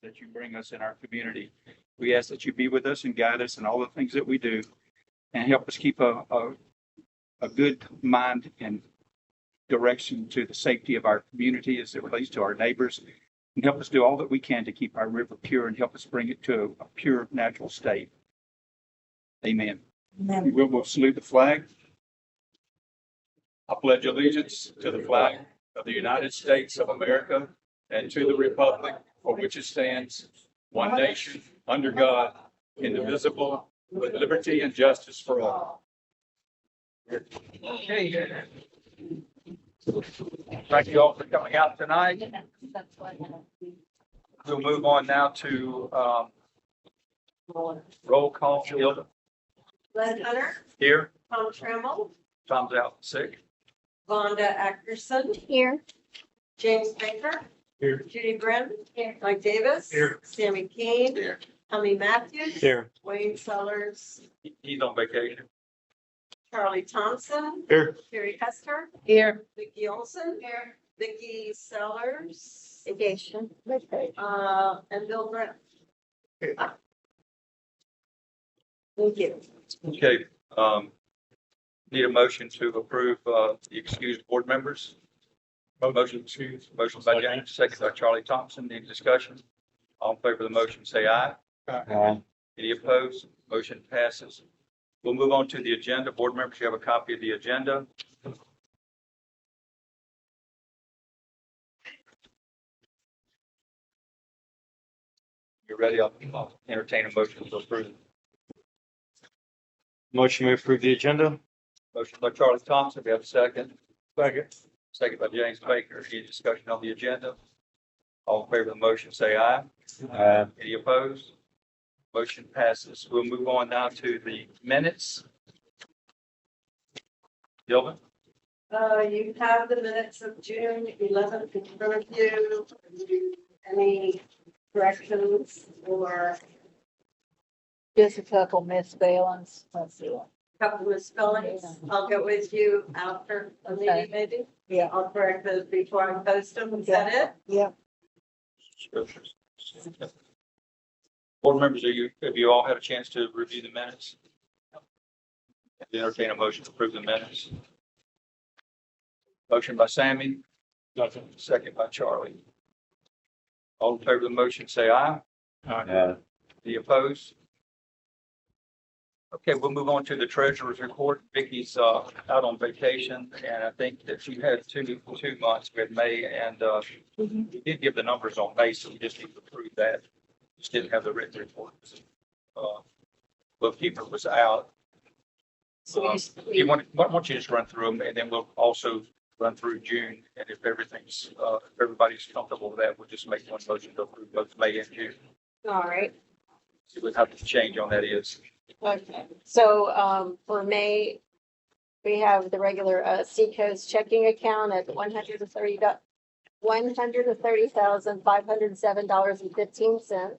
that you bring us in our community. We ask that you be with us and guide us in all the things that we do and help us keep a good mind and direction to the safety of our community as it relates to our neighbors, and help us do all that we can to keep our river pure and help us bring it to a pure natural state. Amen. Amen. We'll salute the flag. I pledge allegiance to the flag of the United States of America and to the republic for which it stands, one nation, under God, indivisible, with liberty and justice for all. Okay. Thank you all for coming out tonight. We'll move on now to roll call. Hilda, Glenn Hunter, here. Tom Trammell, Tom's out sick. Vonda Ackerson, Here. James Baker. Here. Judy Brennan. Mike Davis. Here. Sammy Keane. Here. Tommy Matthews. Here. Wayne Sellers. He's on vacation. Charlie Thompson. Here. Carrie Hester. Here. Vicky Olson. Here. Vicky Sellers. Vacation. And Bill Brett. Thank you. Okay, need a motion to approve, the excused board members. Motion by James, second by Charlie Thompson. Any discussion? All in favor of the motion, say aye. Aye. Any opposed? Motion passes. We'll move on to the agenda. Board members, you have a copy of the agenda. You're ready? I'll entertain a motion to approve. Motion to approve the agenda? Motion by Charlie Thompson. We have a second. Second. Second by James Baker. Any discussion on the agenda? All in favor of the motion, say aye. Aye. Any opposed? Motion passes. We'll move on now to the minutes. Gilman? You have the minutes of June 11th in front of you. Any corrections or Just a couple misspellings. Let's see. couple misspellings? I'll get with you after the meeting, maybe. Yeah. I'll correct those before I post them. Is that it? Yeah. Board members, have you all had a chance to review the minutes? Entertain a motion to approve the minutes. Motion by Sammy. Second by Charlie. All in favor of the motion, say aye. Aye. Any opposed? Okay, we'll move on to the treasurer's report. Vicky's out on vacation, and I think that she had two months with May, and we did give the numbers on May, so we just need to approve that. Just didn't have the written report. Well, Keeper was out. So Why don't you just run through them, and then we'll also run through June, and if everything's, if everybody's comfortable with that, we'll just make one motion to approve both May and June. all right. See what type of change on that is. Okay. So, for May, we have the regular, Seacoast checking account at $130,507.15.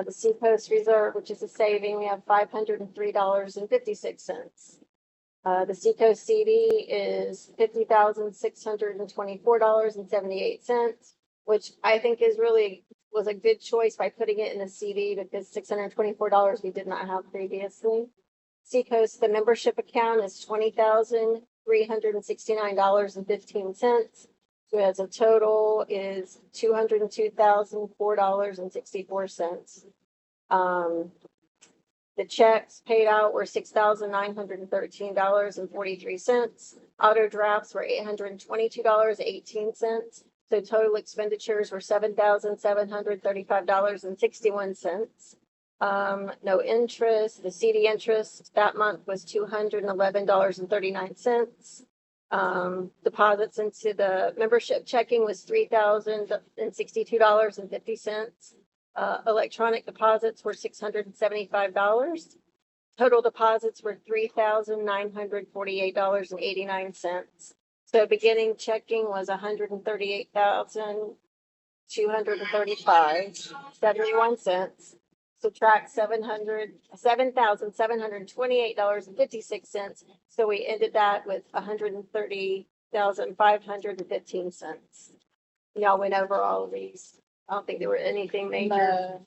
The Seacoast Reserve, which is a saving, we have $503.56. The Seacoast CD is $50,624.78, which I think was a good choice by putting it in a CD because $624 we did not have previously. Seacoast, the membership account is $20,369.15. So as a total is $202,004.64. The checks paid out were $6,913.43. Auto drafts were $822.18. So total expenditures were $7,735.61. No interest. The CD interest that month was $211.39. Deposits into the membership checking was $3,062.50. Electronic deposits were $675. Total deposits were $3,948.89. So beginning checking was $138,235.71. Subtract $7,728.56. So we ended that with $130,515. Y'all went over all of these. I don't think there were anything major. No.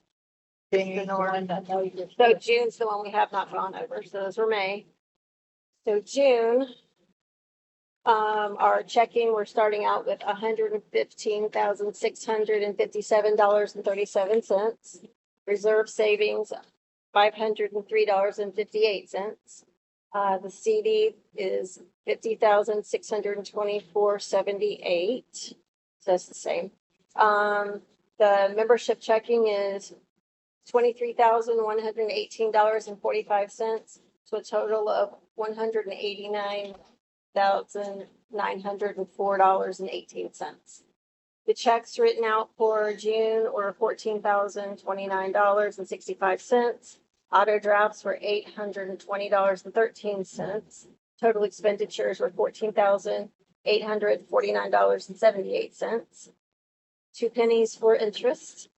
Just the norm. So June's the one we have not gone over, so those were May. So June, our checking, we're starting out with $115,657.37. Reserve savings, $503.58. The CD is $50,624.78. So that's the same. The membership checking is $23,118.45. So a total of $189,904.18. The checks written out for June were $14,029.65. Auto drafts were $820.13. Total expenditures were $14,849.78. 2 pennies for interest.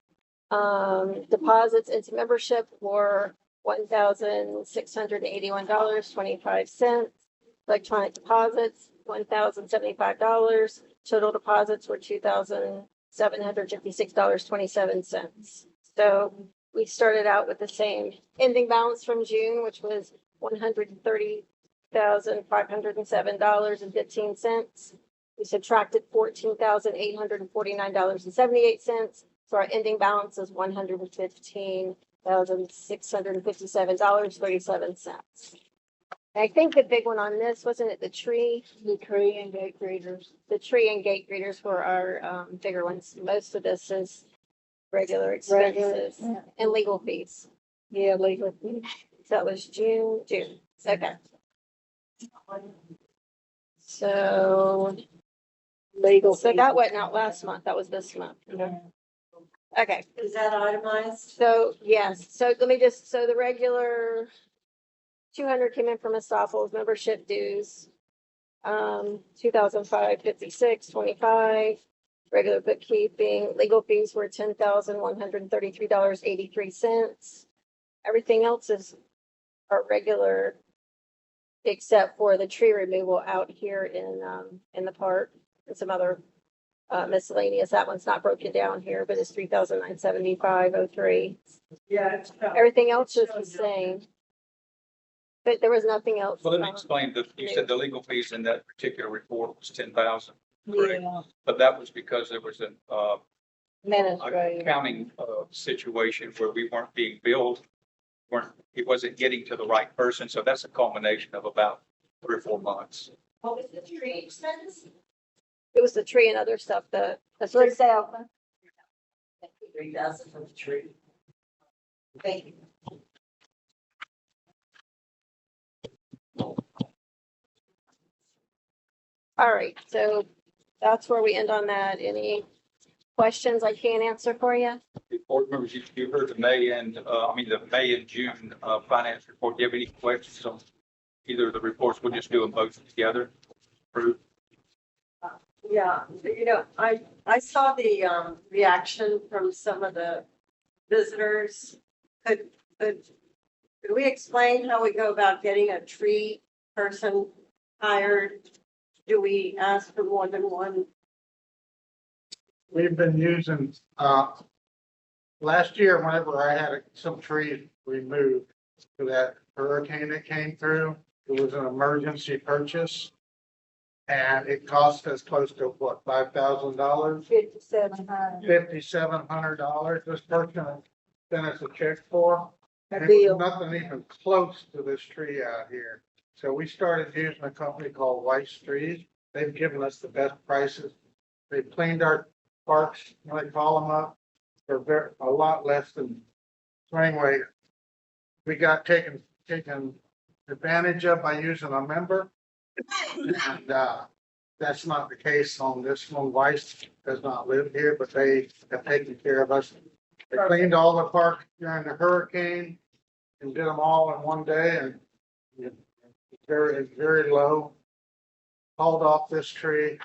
Deposits into membership were $1,681.25. Electronic deposits, $1,075. Total deposits were $2,756.27. So we started out with the same ending balance from June, which was $130,507.15. We subtracted $14,849.78. So our ending balance is $115,657.37. I think the big one on this, wasn't it the tree? The tree and gate greeters. The tree and gate greeters were our bigger ones. Most of this is regular expenses Yeah. and legal fees. Yeah, legal. So that was June. Okay. So Legal. that went out last month. That was this month. Okay. Is that itemized? So, yes, so let me just, so the regular 200 came in from Estopel's membership dues. 2005 56.25. Regular bookkeeping, legal fees were $10,133.83. Everything else is our regular, except for the tree removal out here in the park and some other miscellaneous. That one's not broken down here, but it's $3,975.03. Yeah. it's- Everything else is the same. But there was nothing else. Well, let me explain that you said the legal fees in that particular report was 10,000, correct? Yeah, but that was because there was an administrative. accounting situation where we weren't being billed, it wasn't getting to the right person. So that's a culmination of about 3 or 4 months. What was the tree expense? It was the tree and other stuff, that's Three thousand. 3,000 for the tree. Thank you. all right. So that's where we end on that. Any questions I can't answer for you? The board members, you heard the May and June finance report. Do you have any questions on either of the reports? We'll just do them both together. Approve. Yeah, I saw the reaction from some of the visitors. Could we explain how we go about getting a tree person hired? Do we ask for more than one? We've been using, last year, whenever I had some trees removed for that hurricane that came through, it was an emergency purchase. And it cost us close to what, $5,000? $5,700. This person sent us a check for. And it was nothing even close to this tree out here. So we started using a company called Weiss Trees. They've given us the best prices. They've cleaned our parks, when they call them up. They're a lot less than, so anyway, we got taken advantage of by using a member. And that's not the case on this one. Weiss does not live here, but they have taken care of us. They cleaned all the parks during the hurricane and did them all in one day, and it's very low. Hauled off this tree,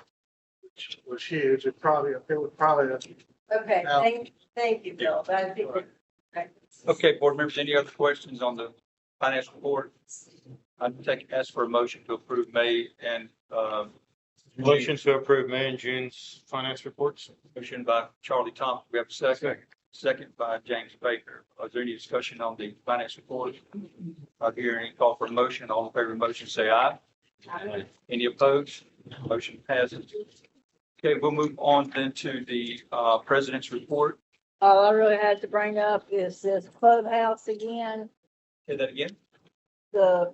which was huge. It was probably Okay, No. thank you, Bill. I think. Okay, board members, any other questions on the finance report? I'd ask for a motion to approve May and Motion to approve May and June's finance reports. Motion by Charlie Thompson. We have a second. Second by James Baker. Is there any discussion on the finance report? Not hearing any call for a motion. All in favor of the motion, say aye. Any opposed? Motion passes. Okay, we'll move on then to the president's report. All I really had to bring up is this clubhouse again, Say that again. the,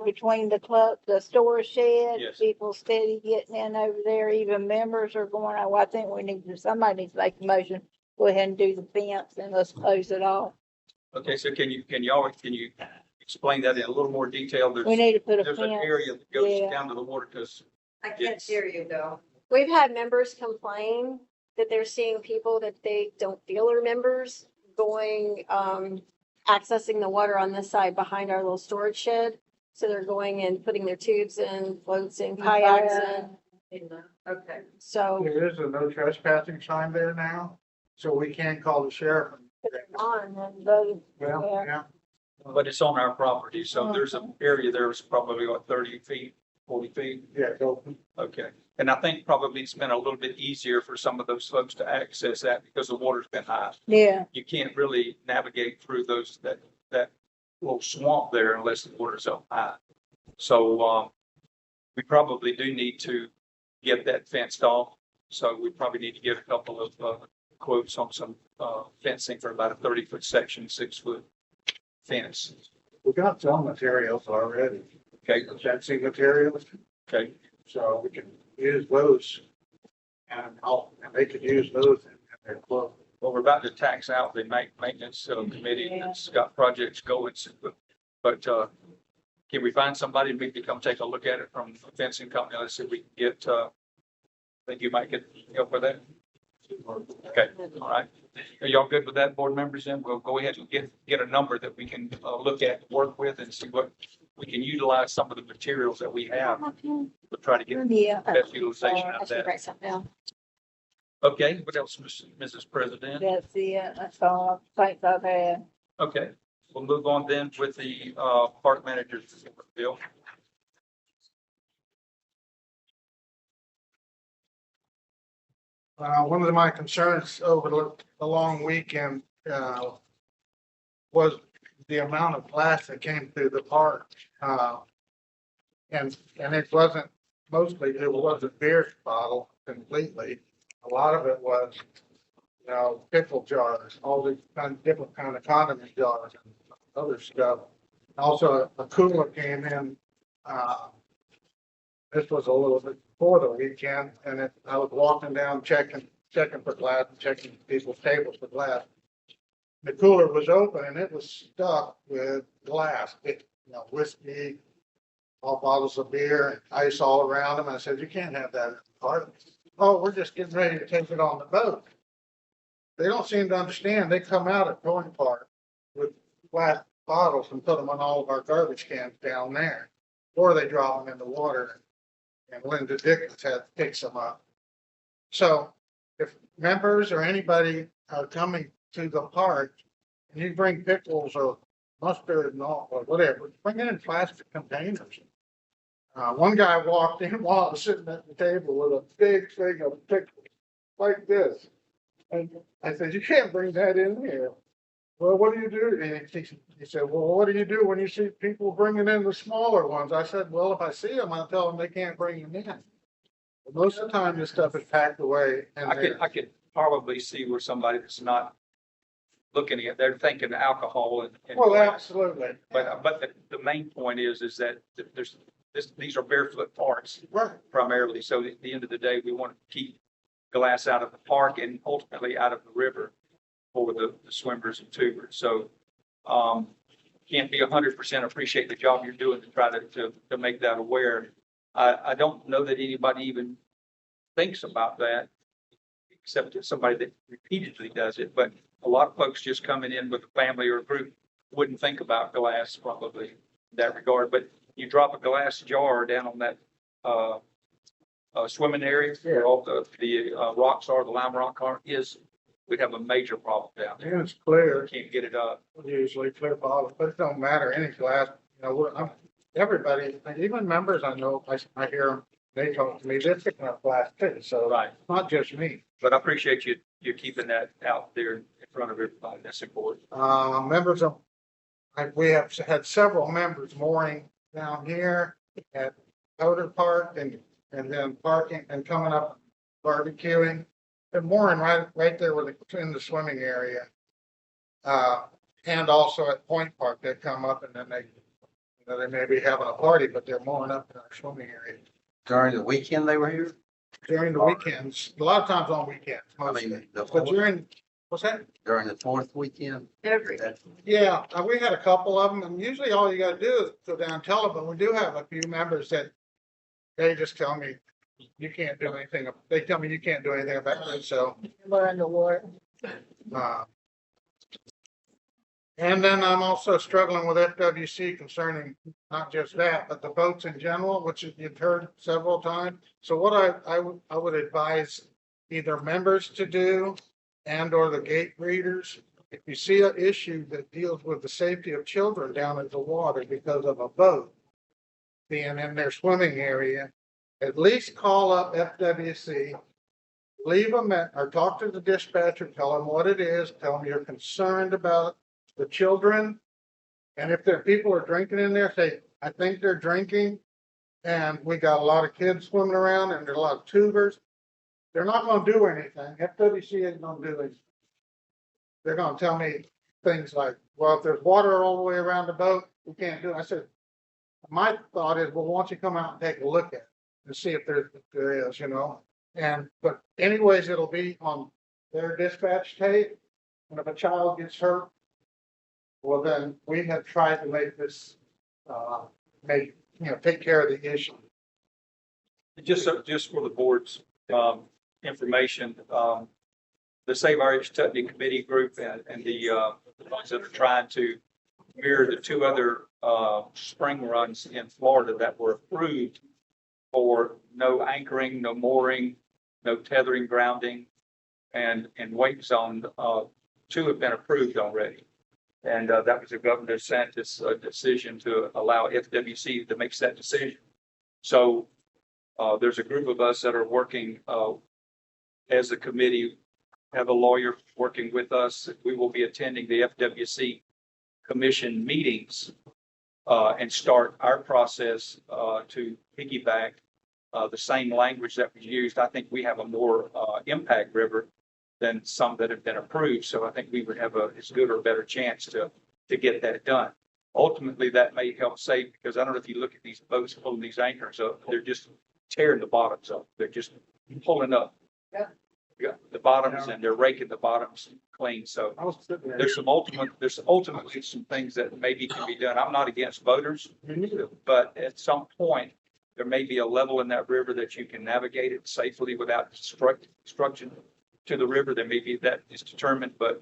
between the club, the storage shed. Yes. People steady getting in over there, even members are going, oh, I think we need to, somebody needs to make a motion, go ahead and do the fence and let's close it off. Okay, so can you explain that in a little more detail? We need to put a There's an fence. area that goes Yeah. down to the water because I can't Yes. hear you though. We've had members complain that they're seeing people that they don't feel are members going, accessing the water on this side behind our little storage shed. So they're going and putting their tubes in, floats in, kayaks in. Okay. So There is a no trespassing sign there now, so we can call the sheriff. Put it on and vote. Well, Yeah. yeah, but it's on our property. So there's an area there is probably what, 30 feet, 40 feet. yeah, go. Okay. And I think probably it's been a little bit easier for some of those folks to access that because the water's been high. Yeah, You can't really navigate through that little swamp there unless the water's up high. So, we probably do need to get that fenced off. So we probably need to get a couple of, quotes on some, fencing for about a 30-foot section, 6-foot fence. We got some materials already, Okay, fencing materials, okay. so we can use those. And they could use those in their club. Well, we're about to tax out the maintenance committee that's got projects going. But can we find somebody maybe to come take a look at it from a fencing company? Let's see if we can get, think you might get help with that? Okay, all right. Are y'all good with that, board members? Then we'll go ahead and get a number that we can look at, work with and see what we can utilize some of the materials that we have. We'll try to get yeah, best utilization out I of should that. write something down. Okay, what else, Mrs. President? that's it. That's all I think I've had. Okay, we'll move on then with the park manager's bill. One of my concerns over the long weekend, was the amount of glass that came through the park. And it wasn't, mostly, it wasn't beer bottle completely. A lot of it was, pickle jars, all the different kind of condiment jars and other stuff. Also, a cooler came in, this was a little bit before the weekend, and I was walking down checking for glass, and checking people's tables for glass. The cooler was open and it was stuck with glass, whiskey, all bottles of beer, ice all around them. I said, you can't have that in the park. Oh, we're just getting ready to take it on the boat. They don't seem to understand. They come out at Thorn Park with glass bottles and put them on all of our garbage cans down there. Or they drop them in the water, and Linda Dickens picks them up. So if members or anybody are coming to the park and you bring pickles or mustard and all, or whatever, bring it in plastic containers. One guy walked in while I was sitting at the table with a big thing of pickles like this. And I said, you can't bring that in here. Well, what do you do? And he said, well, what do you do when you see people bringing in the smaller ones? I said, well, if I see them, I'll tell them they can't bring them in. But most of the time, this stuff is packed away in there. I could probably see where somebody that's not looking at, they're thinking alcohol and. Well, absolutely. But the main point is that these are barefoot parks Right. primarily. So at the end of the day, we want to keep glass out of the park and ultimately out of the river for the swimmers and tubers. So, can't be 100% appreciate the job you're doing to try to make that aware. I don't know that anybody even thinks about that, except it's somebody that repeatedly does it. But a lot of folks just coming in with a family or a group wouldn't think about glass probably in that regard. But you drop a glass jar down on that swimming area where all the rocks are, the lime rock are, we'd have a major problem down there. And it's clear, Can't get it up. usually clear bottles, but it don't matter, any glass, everybody, even members I know, I hear them They talk to me, they're picking up glass too, so Right. it's not just me. But I appreciate you keeping that out there in front of everybody. That's important. Members of, we have had several members mooring down here at Outer Park and then parking and coming up barbecuing. And mooring right there in the swimming area. And also at Point Park, they come up and then they may be having a party, but they're mooring up in our swimming area. During the weekend they were here? During the weekends, a lot of times on weekends. I mostly. mean, But during, what's that? during the fourth weekend? Every, Yeah, we had a couple of them, and usually all you gotta do is go down and tell them, but we do have a few members that they just tell me, you can't do anything, they tell me you can't do anything about it, so. We're underwater. uh, And then I'm also struggling with FWC concerning not just that, but the boats in general, which you've heard several times. So what I would advise either members to do and or the gate readers, if you see an issue that deals with the safety of children down at the water because of a boat being in their swimming area, at least call up FWC, leave them or talk to the dispatcher, tell them what it is, tell them you're concerned about the children. And if there people are drinking in there, say, I think they're drinking. And we got a lot of kids swimming around and there's a lot of tubers. They're not gonna do anything. FWC ain't gonna do anything. They're gonna tell me things like, well, if there's water all the way around the boat, we can't do it. I said, my thought is, well, why don't you come out and take a look at it and see if there is, And, but anyways, it'll be on their dispatch tape. And if a child gets hurt, well, then we have tried to make this, take care of the issue. Just for the board's information, the Save Our Edge Tutney Committee group and the ones that are trying to mirror the two other spring runs in Florida that were approved for no anchoring, no mooring, no tethering, grounding, and weight zone. Two have been approved already. And that was the Governor DeSantis decision to allow FWC to make that decision. So there's a group of us that are working as a committee, have a lawyer working with us. We will be attending the FWC commission meetings and start our process to piggyback the same language that was used. I think we have a more impact river than some that have been approved. So I think we would have as good or better chance to get that done. Ultimately, that may help save, because I don't know if you look at these boats pulling these anchors up, they're just tearing the bottoms up. They're just pulling up. Yeah. Yeah, the bottoms, and they're raking the bottoms clean. So I was sitting there. there's ultimately some things that maybe can be done. I'm not against boaters, but at some point, there may be a level in that river that you can navigate it safely without destruction to the river. There may be that is determined, but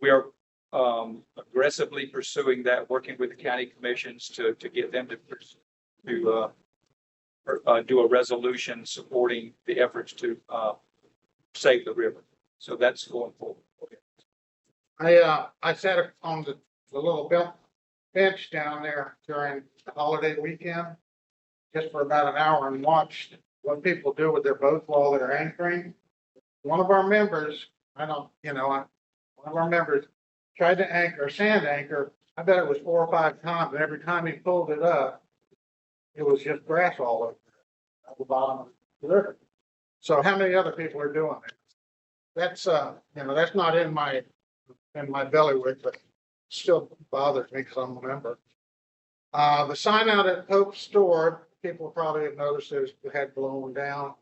we are aggressively pursuing that, working with the county commissions to get them to do a resolution supporting the efforts to save the river. So that's going forward. I sat on the little bench down there during the holiday weekend, just for about an hour and watched what people do with their boats while they're anchoring. One of our members, one of our members tried to anchor, a sand anchor. I bet it was 4 or 5 times, and every time he pulled it up, it was just grass all over at the bottom of the river. So how many other people are doing it? That's, that's not in my bellywick, but still bothers me because I'm a member. The sign out at Hope Store, people probably have noticed it had blown down.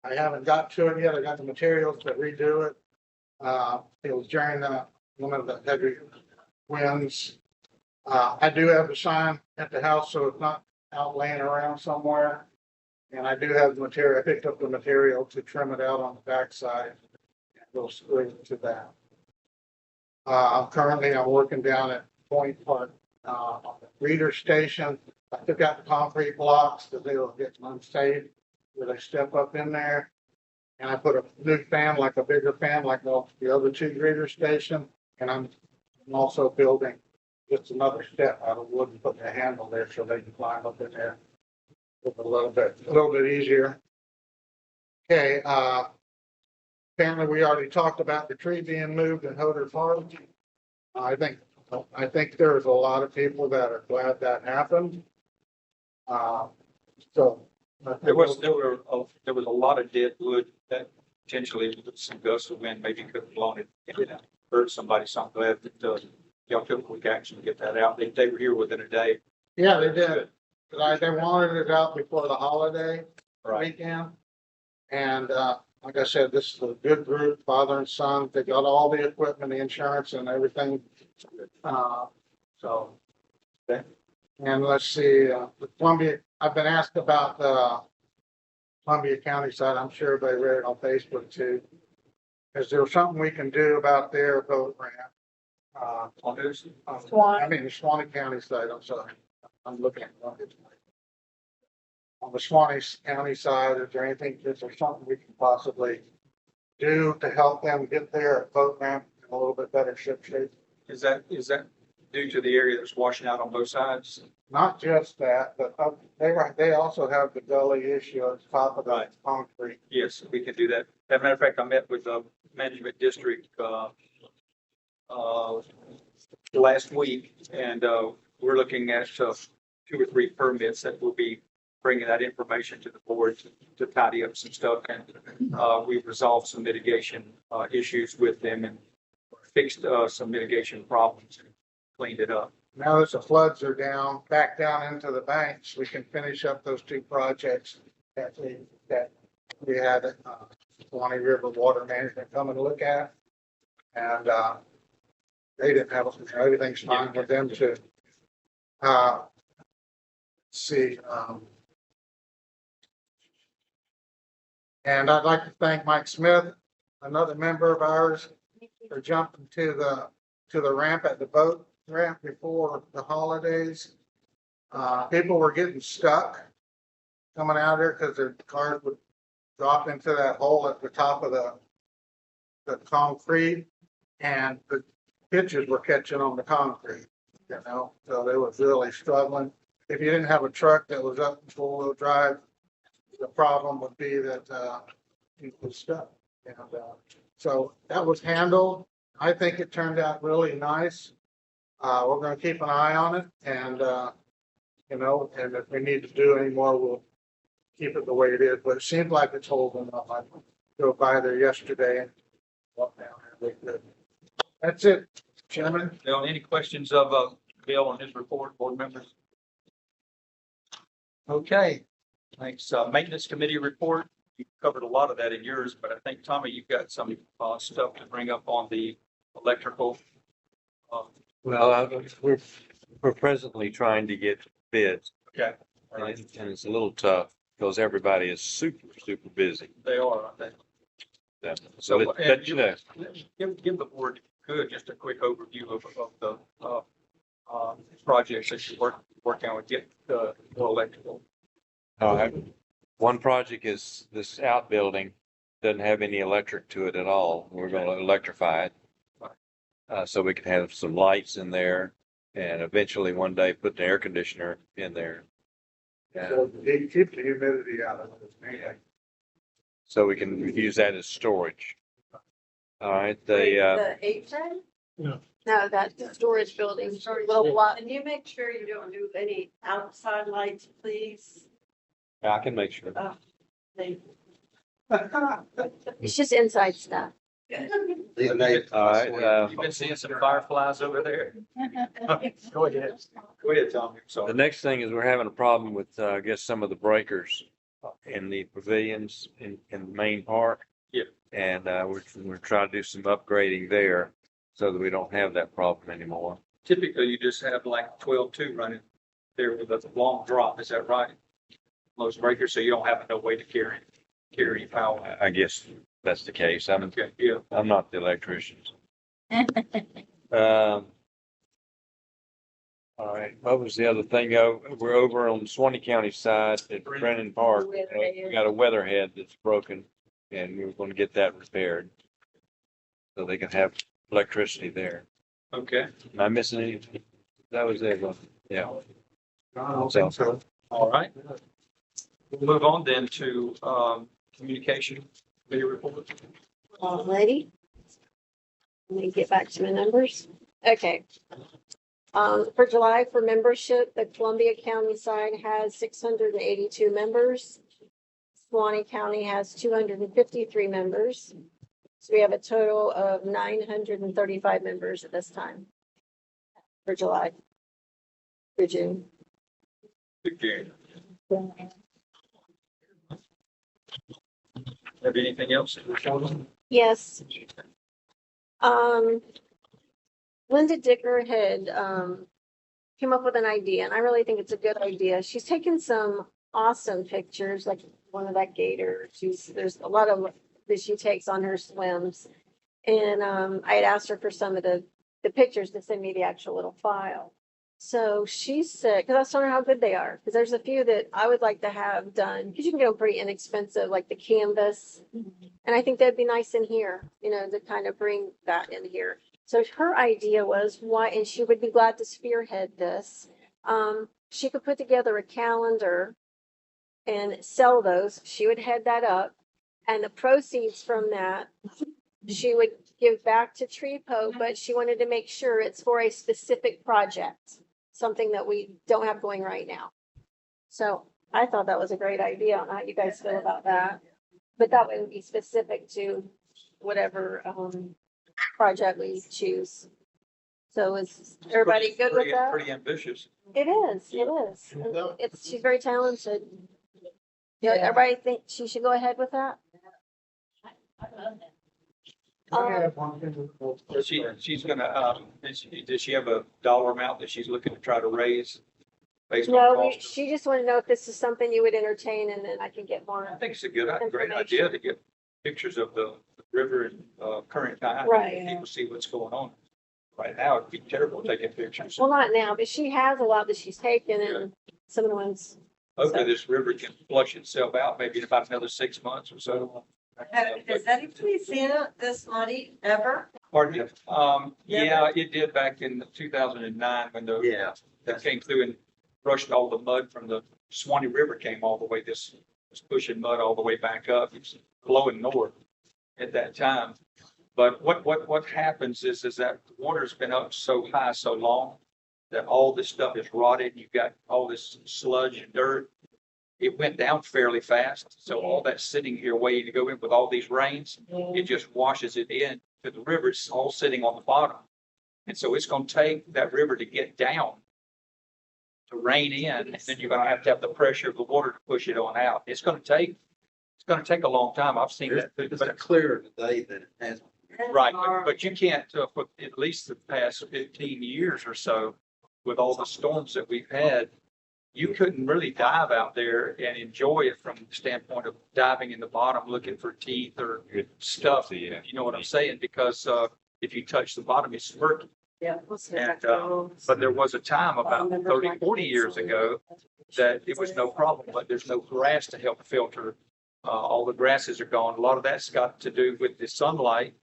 I haven't got to it yet. I got the materials to redo it. It was during one of the heavy winds. I do have the sign at the house, so it's not out laying around somewhere. And I do have the material. I picked up the material to trim it out on the backside. We'll screw it to that. Currently, I'm working down at Point Park on the reader station. I took out the concrete blocks because they were getting unsafe, where they step up in there. And I put a new fan, like a bigger fan, like the other 2 reader station. And I'm also building just another step out of wood and putting a handle there so they can climb up in there. a little bit easier. Okay, apparently we already talked about the tree being moved in Hoder Park. I think there's a lot of people that are glad that happened. So. There was a lot of dead wood that potentially with some gusts of wind maybe could have blown it, hurt somebody. So I'm glad that, y'all took quick action to get that out. They were here within a day. Yeah, they did. They wanted it out before the holiday weekend. And, like I said, this is a good group, father and son. They got all the equipment, the insurance and everything. So. And let's see, the Columbia, I've been asked about the Columbia County side. I'm sure they read it on Facebook too. Is there something we can do about their boat ramp? On this, I mean, the Swanee County side, I'm sorry. I'm looking at it. On the Swanee County side, is there something we can possibly do to help them get their boat ramp in a little bit better ship shape? is that due to the area that's washing out on both sides? Not just that, but they also have the gully issue at the top of the Right. concrete. Yes, we can do that. As a matter of fact, I met with the management district, last week, and, we're looking at, 2 or 3 permits that will be bringing that information to the board to tidy up some stuff. And, we've resolved some mitigation, issues with them and fixed, some mitigation problems and cleaned it up. Now that the floods are down, back down into the banks, we can finish up those 2 projects that we had, Swanee River Water Management come and look at. And, they didn't have, everything's fine with them too. See, and I'd like to thank Mike Smith, another member of ours, for jumping to the ramp at the boat ramp before the holidays. People were getting stuck coming out there because their cars would drop into that hole at the top of the concrete, and the pitches were catching on the concrete, so they was really struggling. If you didn't have a truck that was up in 4-wheel drive, the problem would be that you was stuck. And so that was handled. I think it turned out really nice. We're going to keep an eye on it, and and if we need to do any more, we'll keep it the way it is. But it seems like it's holding up. I drove by there yesterday and walked down there. That's it, Chairman. Bill, any questions of, Bill on his report, board members? Okay, thanks. Maintenance committee report. You covered a lot of that in yours, but I think, Tommy, you've got some, stuff to bring up on the electrical. Well, we're presently trying to get bids, Okay. and it's a little tough because everybody is super, super busy. They are, I think. So let you know. Give the board, just a quick overview of the, projects that you're working on with get the electrical. One project is this outbuilding, doesn't have any electric to it at all. We're going to electrify it. So we can have some lights in there and eventually one day put the air conditioner in there. So keep the humidity out of it. So we can use that as storage. All right, The apron? No, that's the storage building, little block. And you make sure you don't do any outside lights, please. I can make sure. Thank It's just inside stuff. All right, You've been seeing some fireflies over there? Go ahead. Go ahead, Tommy. the So, next thing is we're having a problem with, I guess, some of the breakers in the pavilions in the main park. Yeah. And, we're trying to do some upgrading there so that we don't have that problem anymore. typically you just have like 12-2 running there with a long drop. Is that right? Most breakers, so you don't have no way to carry any power. I guess that's the case. Okay, yeah. I'm not the electrician. All right, what was the other thing? We're over on Swanee County side at Brennan Park. We got a weatherhead that's broken and we're going to get that repaired so they can have electricity there. Okay, Am I missing anything? That was it, wasn't it? Yeah. I don't think so. all right. We'll move on then to, communication, video report. Alrighty. Let me get back to my numbers. Okay. For July for membership, the Columbia County side has 682 members. Suwannee County has 253 members. So we have a total of 935 members at this time for July. For June. Okay. Have anything else? Yes. Linda Dicker had, came up with an idea, and I really think it's a good idea. She's taken some awesome pictures, like one of that gator. There's a lot of that she takes on her swims. And, I had asked her for some of the pictures to send me the actual little file. So she said, because I was telling her how good they are, because there's a few that I would like to have done, because you can get them pretty inexpensive, like the canvas. And I think that'd be nice in here, you know, to kind of bring that in here. So her idea was why, and she would be glad to spearhead this. She could put together a calendar and sell those. She would head that up, and the proceeds from that, she would give back to Trepo, but she wanted to make sure it's for a specific project, something that we don't have going right now. So I thought that was a great idea. I don't know how you guys feel about that, but that would be specific to whatever, project we choose. So is everybody good with that? Pretty ambitious. It is, it is. And she's very talented. Yeah, everybody think she should go ahead with that? I have one thing. She's gonna, does she have a dollar amount that she's looking to try to raise based on No, cost? she just wanted to know if this is something you would entertain, and then I can get I more. think it's a great idea to get pictures of the river in, current time. Right. And people see what's going on. Right now, it'd be terrible taking pictures. Well, not now, but she has a lot that she's taken, and some of the ones. Hopefully this river can flush itself out maybe in about another 6 months or so. Has anybody seen it this muddy ever? Pardon me? Yeah, it did back in 2009 when Yeah. that came through and brushed all the mud from the Swanee River came all the way, this was pushing mud all the way back up. It's flowing north at that time. But what happens is that the water's been up so high, so long that all this stuff is rotted. You've got all this sludge and dirt. It went down fairly fast. So all that's sitting here waiting to go in with all these rains, it just washes it in to the river. It's all sitting on the bottom. And so it's going to take that river to get down to rain in, and then you're going to have the pressure of the water to push it on out. It's going to take a long time. I've seen that. It's But clearer today than it has. right, but you can't, for at least the past 15 years or so, with all the storms that we've had, you couldn't really dive out there and enjoy it from the standpoint of diving in the bottom, looking for teeth or stuff. You know what I'm saying? Because, if you touch the bottom, it's murky. Yeah. And, but there was a time about 30, 40 years ago that it was no problem, but there's no grass to help filter. All the grasses are gone. A lot of that's got to do with the sunlight,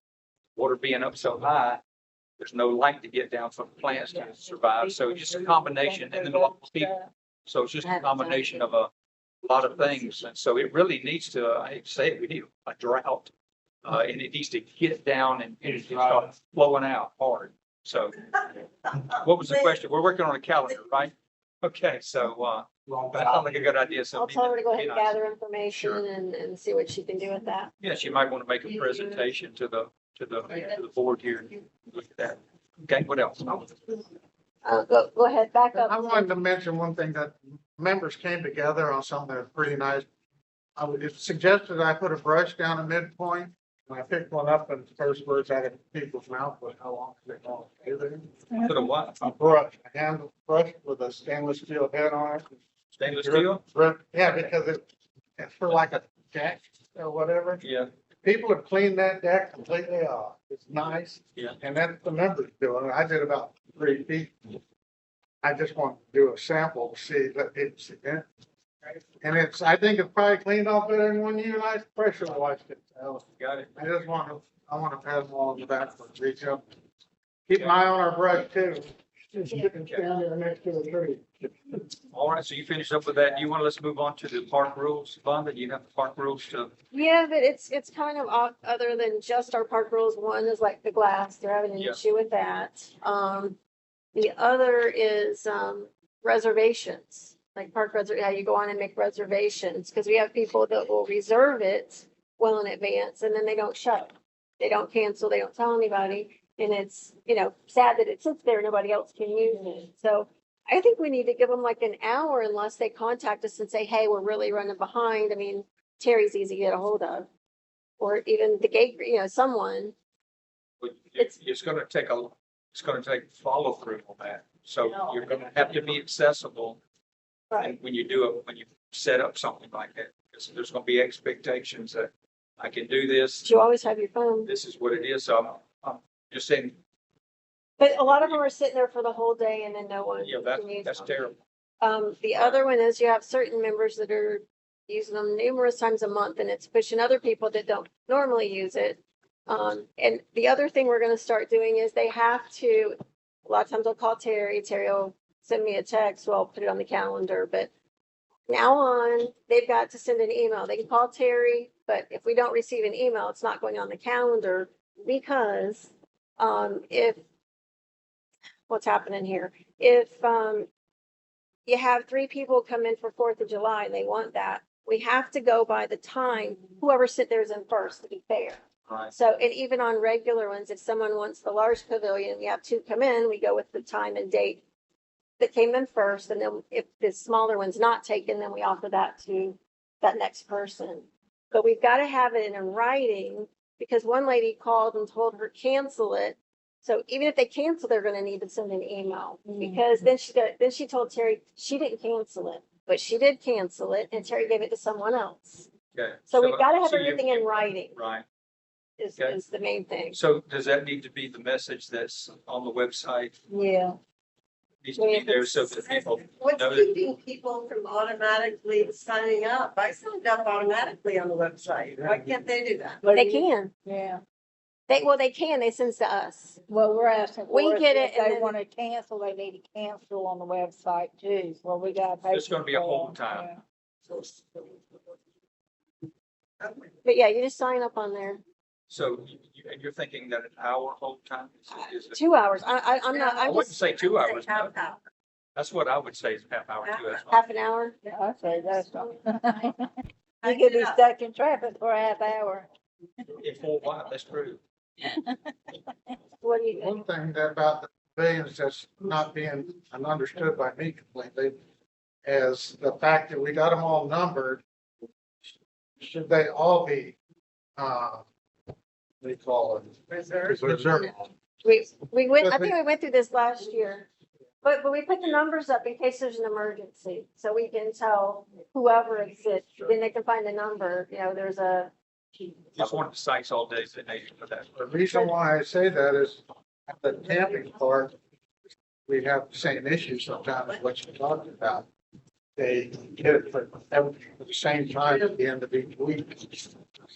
water being up so high. There's no light to get down for the plants to survive. So it's just a combination, and then a lot of people. So it's just a combination of a lot of things. And so it really needs to, I hate to say it, we need a drought. And it needs to get down and it start flowing out hard. So what was the question? We're working on a calendar, right? Okay, so, that sounds like a good idea. So I'll tell her to go ahead and be nice. gather information Sure. and see what she can do with that. Yeah, she might want to make a presentation to the board here. Look at that. Okay, what else? Go ahead, back up. I wanted to mention one thing, that members came together on something that's pretty nice. It suggested I put a brush down a midpoint, and I picked one up, and the first words out of people's mouth was, how long does it take? Put a what? A brush, a handle brush with a stainless steel head on it. Stainless steel? Yeah, because it's for like a deck or whatever. Yeah, People have cleaned that deck completely off. It's nice. Yeah. And that's the members doing it. I did about 3 feet. I just want to do a sample to see that it's, and I think it's probably cleaned off better than when you guys pressure washed it. So got it. I want to pass along the back for reach up. Keep an eye on our brush too. It's down there next to the tree. All right, so you finished up with that. You want to let's move on to the park rules, Vonda? You have the park rules to, Yeah, but it's kind of other than just our park rules. One is like the glass, they're having an Yeah. issue with that. The other is, reservations, like how you go on and make reservations, because we have people that will reserve it well in advance and then they don't show. They don't cancel, they don't tell anybody, and it's, sad that it sits there, nobody else can use it. So I think we need to give them like an hour unless they contact us and say, hey, we're really running behind. I mean, Terry's easy to get a hold of. Or even the gate, someone. it's going to take follow through on that. So you're going to have to be accessible. And when you when you set up something like that, because there's going to be expectations that I can do this. But you always have your phone. This is what it is. So I'm just saying, But a lot of them are sitting there for the whole day and then no one. yeah, can use that's them. terrible. The other one is you have certain members that are using them numerous times a month and it's pushing other people that don't normally use it. And the other thing we're gonna start doing is they have to, a lot of times I'll call Terry will send me a text, well, I'll put it on the calendar, but now on, they've got to send an email. They can call Terry, but if we don't receive an email, it's not going on the calendar because, if, what's happening here? If, you have 3 people come in for 4th of July and they want that, we have to go by the time, whoever sit there is in first, to be fair. Right. So, and even on regular ones, if someone wants the large pavilion, we have 2 come in, we go with the time and date that came in first, and then if the smaller one's not taken, then we offer that to that next person. But we've got to have it in writing, because one lady called and told her cancel it. So even if they cancel, they're gonna need to send an email, because then she told Terry she didn't cancel it, but she did cancel it, and Terry gave it to someone else. Okay. So we've got to have so everything in writing, Right. is Okay. the main thing. So does that need to be the message that's on the website? Yeah. Needs to be there so that people What's know that. keeping people from automatically signing up? I signed up automatically on the website. Why can't they do that? They can, Yeah. they can, they send to us. Well, we're asking. We for get it, If and they then- want to cancel, they need to cancel on the website too. Well, we got. There's gonna be a paper hold trail, time. But yeah, you just sign up on there. So and you're thinking that an hour hold time is 2 hours. I'm not, I I'm wouldn't just say 2 hours. Half No. hour. That's what I would say is half hour too. That's fine. half an hour. Yeah, I say that's not. I You could be did not- stuck in traffic for a half hour. If full wide, that's true. What do you One think? thing about the pavilions that's not being understood by me completely is the fact that we got them all numbered. Should they all be, what do you call it? Reserved. Reserved. We went, I think we went through this last year. But we put the numbers up in case there's an emergency, so we can tell whoever it's it, then they can find the number, there's a. Just wanted to sites all designated for that. The reason why I say that is at the camping park, we have the same issue sometimes, what you talked about. They get it for the same time at the end of each week.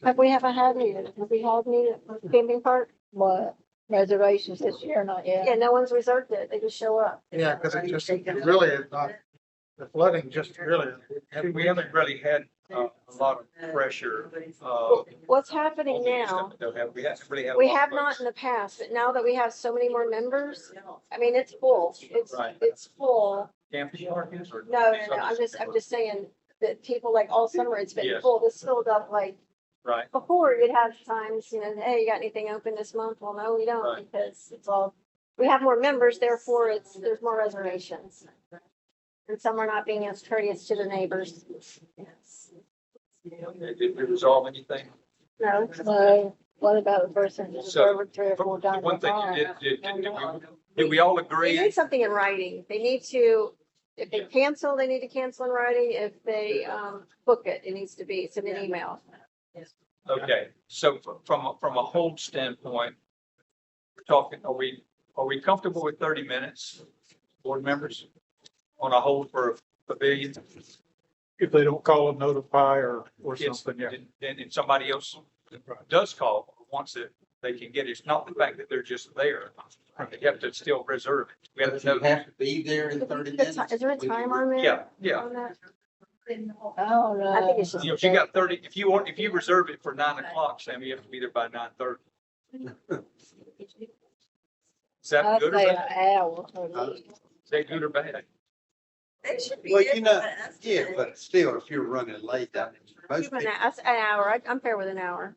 Have we haven't had any, have we had any at the camping park? What, reservations this year, not yet? Yeah, no one's reserved it, they just show up. Yeah, because it just, it really is not, the flooding just really. We haven't really had a lot of pressure. What's happening now, We haven't really had. a we lot of have not folks. in the past, but now that we have so many more members, I mean, it's full, Right. it's full. Camping park is or? No, I'm just saying that people like all summer, it's been Yes. full, this filled up like, Right. before you'd have times, hey, you got anything open this month? Well, no, we don't, Right. because it's all, we have more members, therefore there's more reservations. And some are not being as courteous to the neighbors. Did we resolve anything? No, Well, what about the person who's So, over 3 or 4 times? One a thing you month? did we all they agree? need something in writing. They need to, if they cancel, they need to cancel in writing. If they, book it, it needs to be, send an email. Okay, so from a hold standpoint, we're talking, are we comfortable with 30 minutes, board members? On a hold for a pavilion? If they don't call and notify or Yes, something, yeah. Then if somebody else does call, or wants it, they can get it. It's not the fact that they're just there. They have to still reserve it. We have But to you know. have to be there in 30 minutes. Is there a time on there? Yeah, yeah. On that? I don't I think know. it's just. You know, if you got 30, if you reserve it for 9 o'clock, Sam, you have to be there by 9:30. Is that I'd good or say an bad? hour at least. Is that good or bad? They should be. Well, able you know, to yeah, estimate. but still, if you're running late, I mean, most Even people, That's an hour. I'm fair with an hour.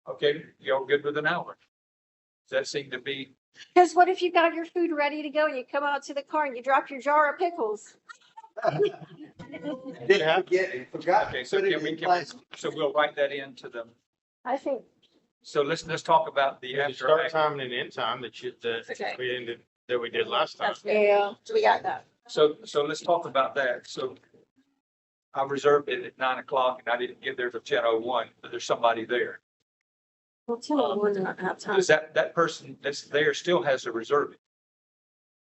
Okay, y'all good with an hour? Does that seem to be, Because what if you got your food ready to go and you come out to the car and you drop your jar of pickles? didn't forget, and forgot okay, to so put it can we, in plastic. so we'll write that into them. I think, So let's talk about the The after. start time and end time that Okay. we did last time. that's good. Yeah, We got that. So let's talk about that. So I reserved it at 9 o'clock and I didn't get there till 10:01, but there's somebody there. Well, tell me when not have time. Does that person that's there still has to reserve it?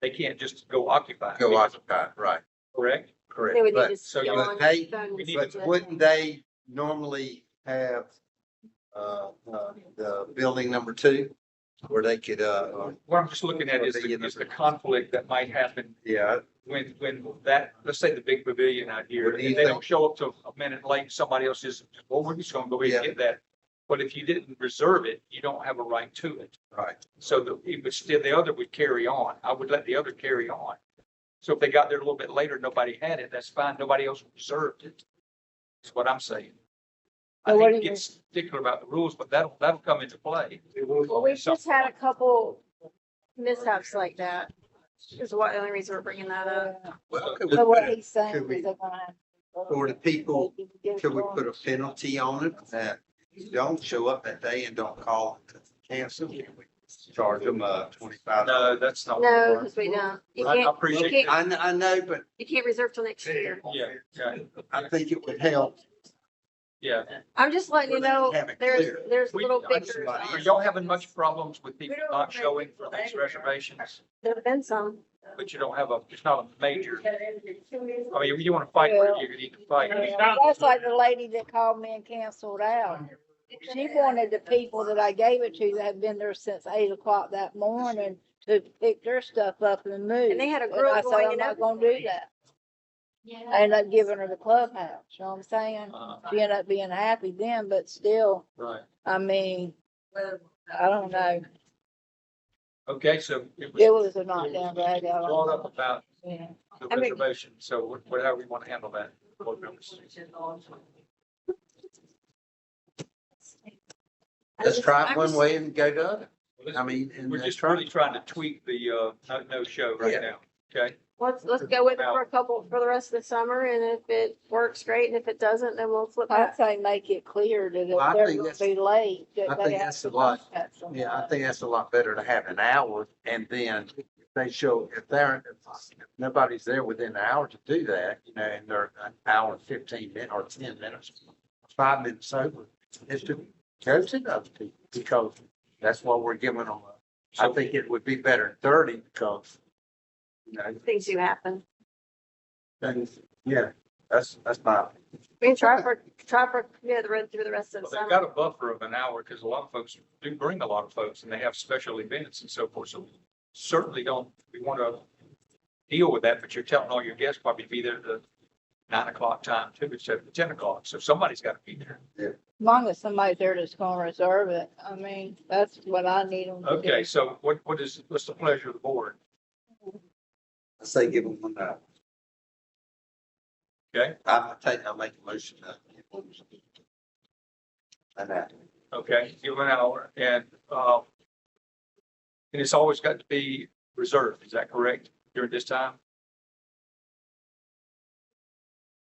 They can't just go occupy. it, Go occupy, right, Correct? correct. They would need But, to so go you- on they- the phone we and need but switch it. wouldn't they normally have, the building number 2? Where they could, What I'm just looking at is the conflict that might happen yeah, when that, let's say the big pavilion out here, What do you if they don't think? show up till a minute late, somebody else is, well, we're just gonna go ahead and Yeah. get that. But if you didn't reserve it, you don't have a right to it. right. So it would still, the other would carry on. I would let the other carry on. So if they got there a little bit later, nobody had it, that's fine. Nobody else reserved it. That's what I'm saying. I So what hate to do you- get stickler about the rules, but that'll come into play. Well, we've just had a couple mishaps like that. Is what, the only reason we're bringing that up. Well, could so what we, he's saying could is we- they're gonna have. for the people, could we put a? a penalty on it that you don't show up that day and don't call to cancel? Can we charge them $25? No, that's not. No, because we don't. You I can't, you appreciate can't, I know, but you can't reserve till next year. Yeah, yeah, I think it would help. yeah. I'm just letting you know, Have it there's, clear. there's We- little I- figures. Are y'all having much problems with people We don't not make showing it for for these later. reservations? There've been some. But you don't have it's not a major, I mean, if you want to fight, for it, you need to fight. That's like the lady that called me and canceled out. She wanted the people that I gave it to that had been there since 8 o'clock that morning to pick their stuff up and move. And they had a And grill I going said, I'm and not gonna do that. I ended up giving her the clubhouse, you know what I'm saying? She ended up being happy then, but still, Right. I mean, I don't know. Okay, so It it was a knockdown drag out. brought up about Yeah. the I mean- reservation, so whatever we want to handle that. Board members. Let's try it one way and go the other. I mean, and We're that's just trying really trying to tweak the, no show right Yeah. now, okay? Let's go with it for a couple, for the rest of the summer, and if it works, great, and if it doesn't, then we'll flip I'd back. say make it clear that if Well, I they're think gonna that's- be late, that I they think have that's to a lot. contact somebody. Yeah, I think that's a lot better to have an hour and then if they show, if nobody's there within an hour to do that, you know, and they're an hour and 15 minutes or 10 minutes, 5 minutes over, is to go to the other people because that's what we're giving them. I think it would be better than 30 because, you know, Things do happen. yeah, that's my, We can try for, through the rest of the Well, they've summer. got a buffer of an hour because a lot of folks do bring a lot of folks and they have special events and so forth. So certainly we want to deal with that, but you're telling all your guests probably be there at the 9 o'clock time too, instead of the 10 o'clock. So somebody's got to be there. As long as somebody's there that's gonna reserve it, I mean, that's what I need them to do. Okay, so what's the pleasure of the board? I say give them 1 hour. Okay, I'll make a motion. And that. okay, give them an hour and it's always got to be reserved. Is that correct during this time?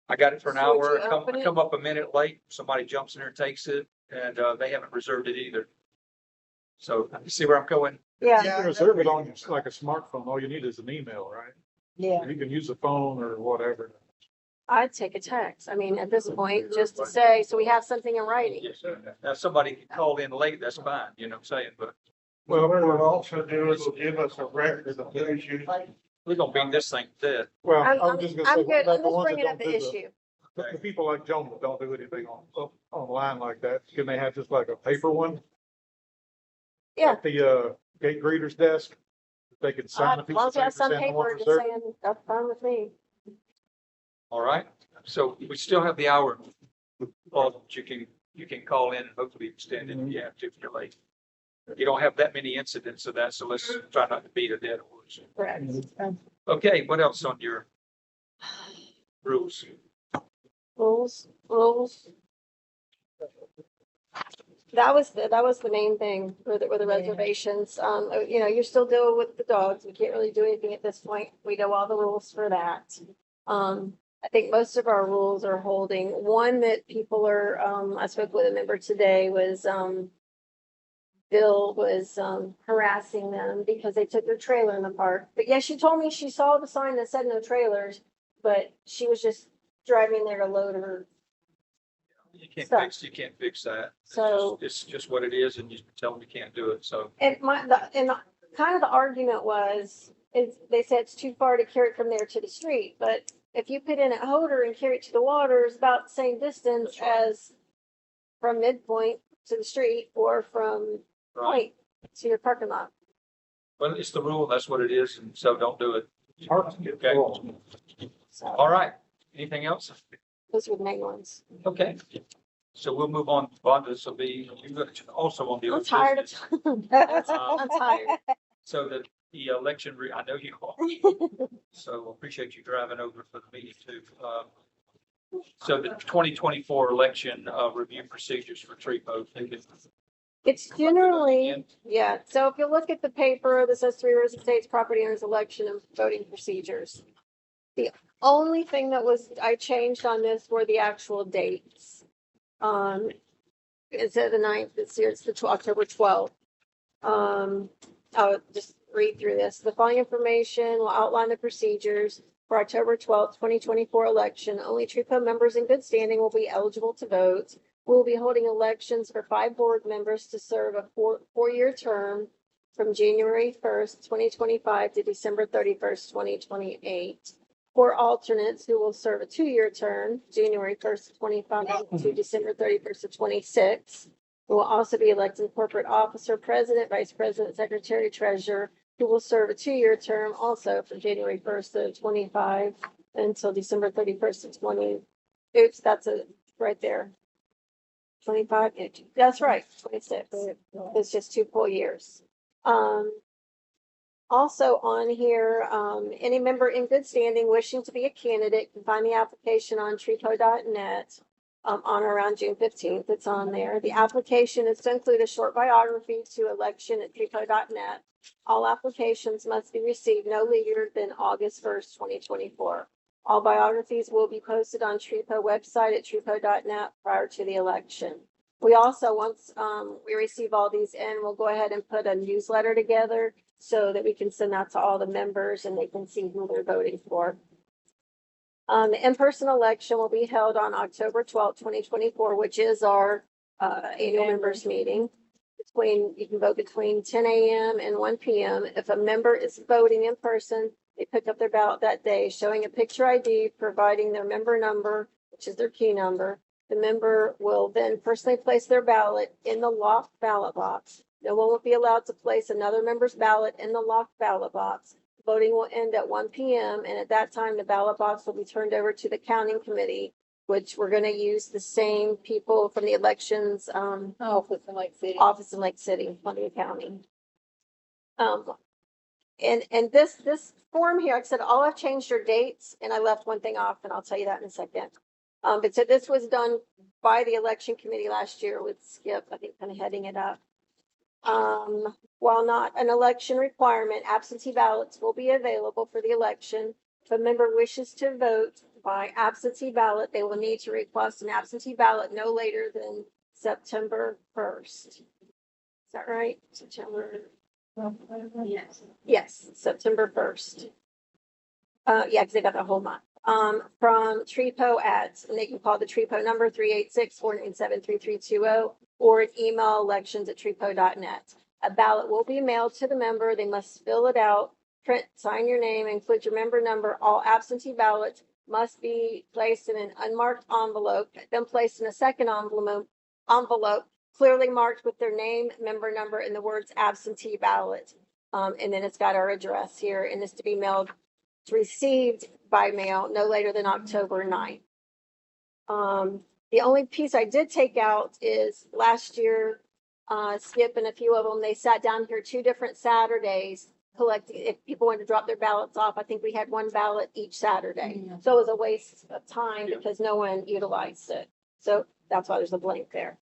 I got it for an So would hour. you I open it? come up a minute late, somebody jumps in there and takes it, and they haven't reserved it either. So you see where I'm going? Yeah, You can reserve it on like a smartphone. All you need is an email, right? Yeah, You can use the phone or whatever. I'd take a text. I mean, at this point, just to say, so we have something in writing. Now, if somebody can call in late, that's fine, you know what I'm saying? But Well, what it'll also do is give us a record of who's using. we're gonna beat this thing to death. Well, I'm, I was I'm, just gonna say, I'm what good. about I'm the just ones that bringing up don't the do issue. the people like Joan that don't do anything online like that? Can they have just like a paper one? Yeah. At the, gate greeter's desk, they can sign a As piece long of as you have paper some saying the paper one's just reserved. saying, that's fine with me. All right, so we still have the hour. Well, you can call in and hopefully extend it if you have to, if you're late. You don't have that many incidents of that, so let's try not to beat a dead horse. Correct. Okay, what else on your rules? Rules. That was the main thing were the reservations. You know, you're still dealing with the dogs. We can't really do anything at this point. We know all the rules for that. I think most of our rules are holding. One that people are, I spoke with a member today was, Bill was, harassing them because they took their trailer in the park. But yeah, she told me she saw the sign that said no trailers, but she was just driving there to load her. Stuff. You can't fix that. So- It's just what it is and you tell them you can't do it, so. And kind of the argument is they said it's too far to carry it from there to the street, but if you put in a holder and carry it to the water, it's about the same distance That's right. as from midpoint to the street or from Right. point to your parking lot. Well, it's the rule, that's what it is, and so don't do it. Parks get full. So All right, anything else? those were the main ones. Okay, so we'll move on. Vonda, this will be, you're also on the. I'm other tired of, business. I'm tired. So the election, I know you are, so appreciate you driving over for the meeting too. So the 2024 election review procedures for Trepo. It's generally, yeah, so if you look at the paper that says Three Rivers Estates Property Owners Election and Voting Procedures. The only thing that I changed on this were the actual dates. Instead of the 9th, this year it's the October 12th. I'll just read through this. The following information will outline the procedures for October 12th, 2024 election. Only Trepo members in good standing will be eligible to vote. We'll be holding elections for 5 board members to serve a four-year term from January 1st, 2025 to December 31st, 2028. 4 alternates who will serve a 2-year term, January 1st, 25 to December 31st of 26. We will also be electing corporate officer, president, vice president, secretary, treasurer, who will serve a 2-year term also from January 1st of 25 until December 31st of 20. Oops, that's it right there. 25, yeah, that's right, 26. It's just 2 full years. Also on here, any member in good standing wishing to be a candidate can find the application on trepo.net on or around June 15th. It's on there. The application is to include a short biography to election@trepo.net. All applications must be received no later than August 1st, 2024. All biographies will be posted on Trepo website at trepo.net prior to the election. We also, once we receive all these in, we'll go ahead and put a newsletter together so that we can send that to all the members and they can see who they're voting for. The in-person election will be held on October 12th, 2024, which is our annual members meeting. You can vote between 10 a.m. and 1 p.m. If a member is voting in person, they pick up their ballot that day, showing a picture ID, providing their member number, which is their key number. The member will then personally place their ballot in the locked ballot box. No one will be allowed to place another member's ballot in the locked ballot box. Voting will end at 1 p.m. and at that time, the ballot box will be turned over to the counting committee, which we're going to use the same people from the elections Office in Lake City. office in Lake City, Columbia County. And this form here, like I said, all I've changed are dates, and I left one thing off, and I'll tell you that in a second. But so this was done by the election committee last year with Skip, I think, kind of heading it up. While not an election requirement, absentee ballots will be available for the election. If a member wishes to vote by absentee ballot, they will need to request an absentee ballot no later than September 1st. Is that right? September? Yes. Yes, September 1st. Yeah, because they got the whole month. From Trepo ads, and they can call the Trepo number 386-497-3320 or email elections@trepo.net. A ballot will be mailed to the member. They must fill it out, print, sign your name, include your member number. All absentee ballots must be placed in an unmarked envelope, then placed in a second envelope clearly marked with their name, member number, and the words absentee ballot. And then it's got our address here, and it's to be mailed, received by mail no later than October 9th. The only piece I did take out is last year, Skip and a few of them, they sat down here 2 different Saturdays collecting, if people wanted to drop their ballots off, I think we had 1 ballot each Saturday. So it was a waste of time because no one utilized it. So that's why there's a blank there.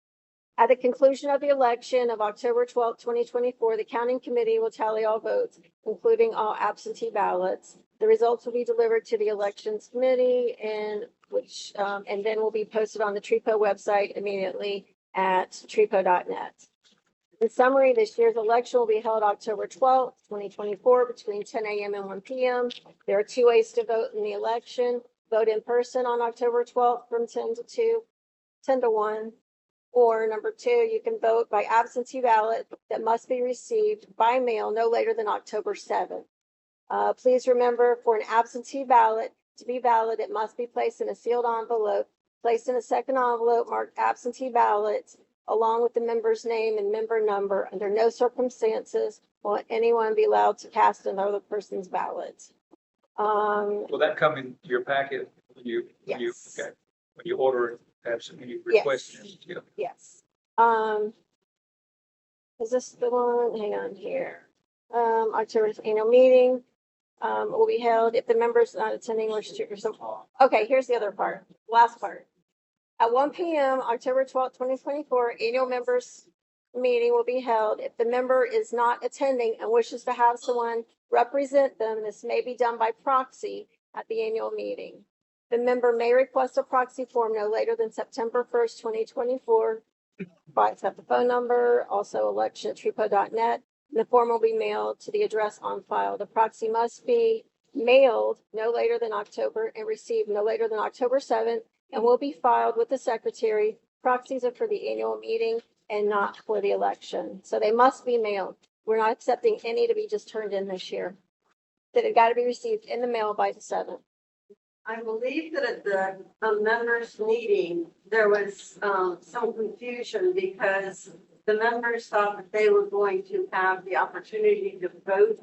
At the conclusion of the election of October 12th, 2024, the counting committee will tally all votes, including all absentee ballots. The results will be delivered to the elections committee and then will be posted on the TREPO website immediately at trepo.net. In summary, this year's election will be held October 12th, 2024, between 10 a.m. and 1 p.m. There are 2 ways to vote in the election. Vote in person on October 12th from 10 to 1. Or number 2, you can vote by absentee ballot that must be received by mail no later than October 7th. Please remember, for an absentee ballot to be valid, it must be placed in a sealed envelope, placed in a second envelope marked absentee ballot, along with the member's name and member number. Under no circumstances will anyone be allowed to cast another person's ballot. Will that come in your packet when you, Yes. okay, when you order it, when you request it? Yeah. Yes. Is this the one? Hang on here. October's annual meeting will be held if the members not attending wish to, or some. Okay, here's the other part, last part. At 1 p.m., October 12th, 2024, annual members meeting will be held. If the member is not attending and wishes to have someone represent them, this may be done by proxy at the annual meeting. The member may request a proxy form no later than September 1st, 2024. Set the phone number, also election@trepo.net. The form will be mailed to the address on file. The proxy must be mailed no later than October and received no later than October 7th and will be filed with the secretary. Proxies are for the annual meeting and not for the election. So they must be mailed. We're not accepting any to be just turned in this year. That it got to be received in the mail by the 7th. I believe that at the members meeting, there was some confusion because the members thought that they were going to have the opportunity to vote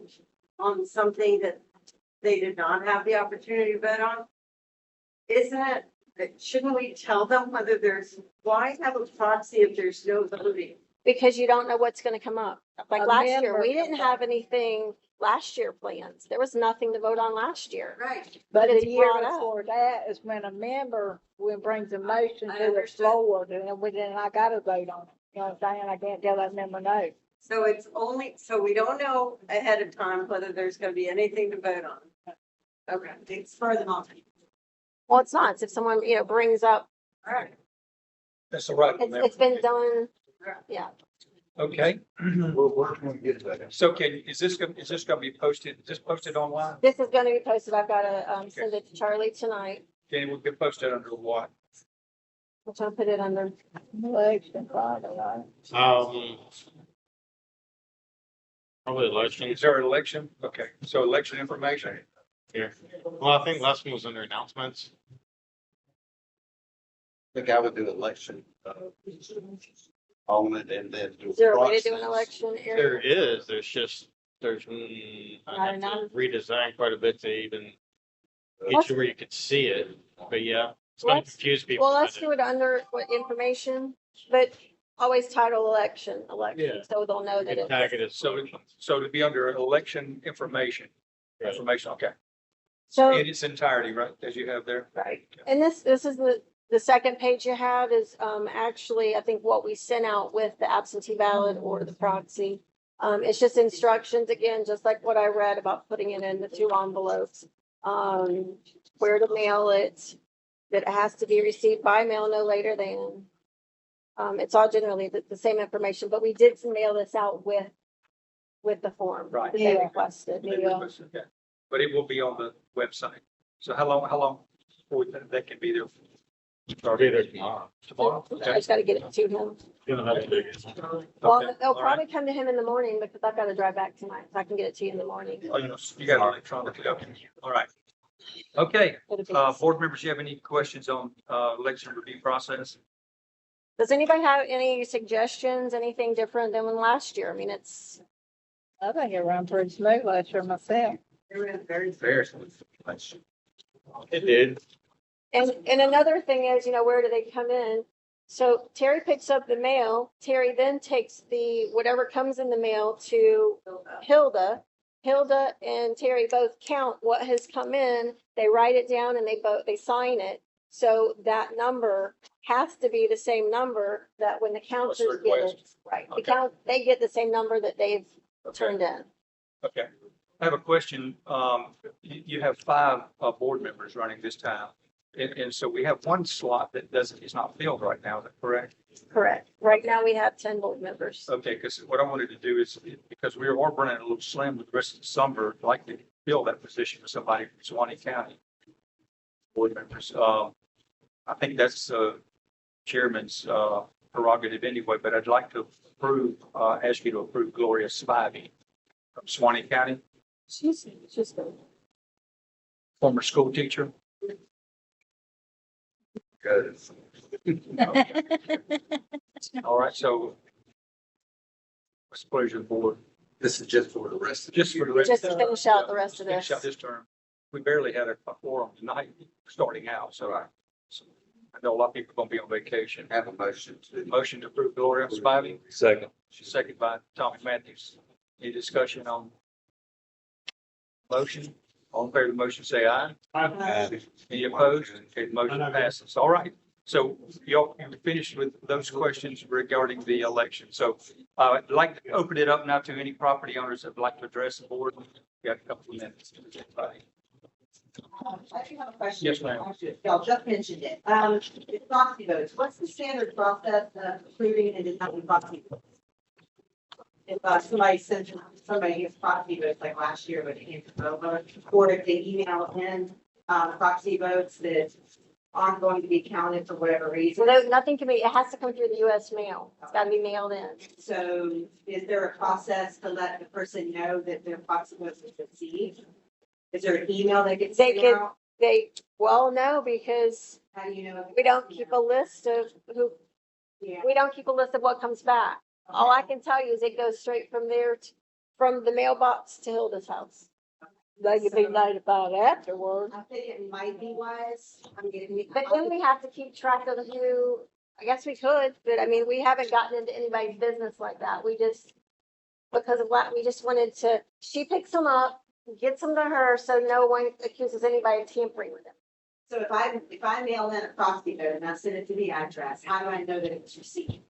on something that they did not have the opportunity to vote on. Isn't it, shouldn't we tell them whether why have a proxy if there's no voting? Because you don't know what's going to come up. Like A last year, member we didn't can have vote. anything last year plans. There was nothing to vote on last year. Right. But It's the year brought up. before that is when a member brings a motion I to the understand. floor, and then I gotta vote on it. You know what I'm saying? I can't tell that member no. So it's only, so we don't know ahead of time whether there's going to be anything to vote on. Okay, it's for the moment. Well, it's not. It's if someone, brings up, All right. That's the right. it's been done. Yeah. Okay. Where can we get that? So is this going to be posted? Is this posted online? This is going to be posted. I've got to send it to Charlie tonight. Can we get posted under what? I'm trying to put it under. Election, probably, right? Probably election. Is there an election? Okay, so election information. Yeah. Well, I think last one was under announcements. I think I would do election, on it and then do. Is there a way to do an proxies. election There area? is, there's I have to redesign quite a bit to even get you where you could see it, but yeah, it's gonna Let's- confuse people. Well, I let's think. do it under what information, but always title election, Yeah. so they'll know You that can tag it's. it as. So to be under election information, Right. okay, So, in its entirety, right, as you have there? right, and this is the second page you have is, actually, I think what we sent out with the absentee ballot or the proxy. It's just instructions, again, just like what I read about putting it in the 2 envelopes. Where to mail it, that it has to be received by mail no later than. It's all generally the same information, but we did mail this out with the form. Right. That they Yeah. requested. Okay. But it will be on the website. So how long before that can be there? I'll be there tomorrow. Tomorrow? I Okay. just gotta get it to him. Gonna have to do it. Well, Okay. they'll All right. probably come to him in the morning because I've got to drive back tonight, so I can get it to you in the morning. Oh, you got it electronically. Okay. All right. Okay, It'll be- board members, you have any questions on, election review process? Does anybody have any suggestions, anything different than last year? I mean, it's, I think it ran pretty smooth last year myself. Very fair. It did. and another thing is, where do they come in? So Terry picks up the mail. Terry then takes whatever comes in the mail to Hilda. Hilda and Terry both count what has come in. They write it down and they sign it. So that number has to be the same number that when the counters get it, request. right? Okay. They get the same number that they've turned in. Okay. I have a question. You have 5 board members running this time. And so we have one slot that is not filled right now, is that correct? Correct. Right now we have 10 board members. Okay, because what I wanted to do is, because we are running a little slim with the rest of the summer, I'd like to fill that position with somebody from Suwannee County board members. I think that's chairman's prerogative anyway, but I'd like to ask you to approve Gloria Spivey from Suwannee County, She's good. former school teacher. Good. All right, so what's the pleasure of the board? This is just for the rest of. Just for the rest. Just to finish out the rest of Finish this. out this term. We barely had a quorum tonight starting out, so I know a lot of people are going to be on vacation. Have a motion to. Motion to approve Gloria Spivey, Second. second by Tommy Matthews. Any discussion on motion? All in favor of the motion, say aye. Any opposed? Okay, the motion passes. All right. So y'all finished with those questions regarding the election. So I'd like to open it up now to any property owners that would like to address the board. We got a couple of minutes. Anybody? I do have a question. Yes, ma'am. Actually, y'all just mentioned it. It's proxy votes. What's the standard process of approving and denying proxy votes? If somebody gets proxy votes like last year when it came to vote, or if they email in proxy votes that aren't going to be counted for whatever reason. So nothing can be, it has to come through the US mail. It's got to be mailed in. So is there a process to let the person know that their proxy votes was received? Is there an email that gets They sent could- out? No, because How do you know? if- we don't keep a list of Yeah. we don't keep a list of what comes back. All I can tell you is it goes straight from there, from the mailbox to Hilda's house. They could be notified afterwards. I think it might be wise. I'm getting. But then we have to keep track of who, I guess we could, but I mean, we haven't gotten into anybody's business like that. We just, because of what, we just wanted to, she picks them up, gets them to her, so no one accuses anybody of tampering with them. So if I mail in a proxy vote and I send it to the address, how do I know that it was received?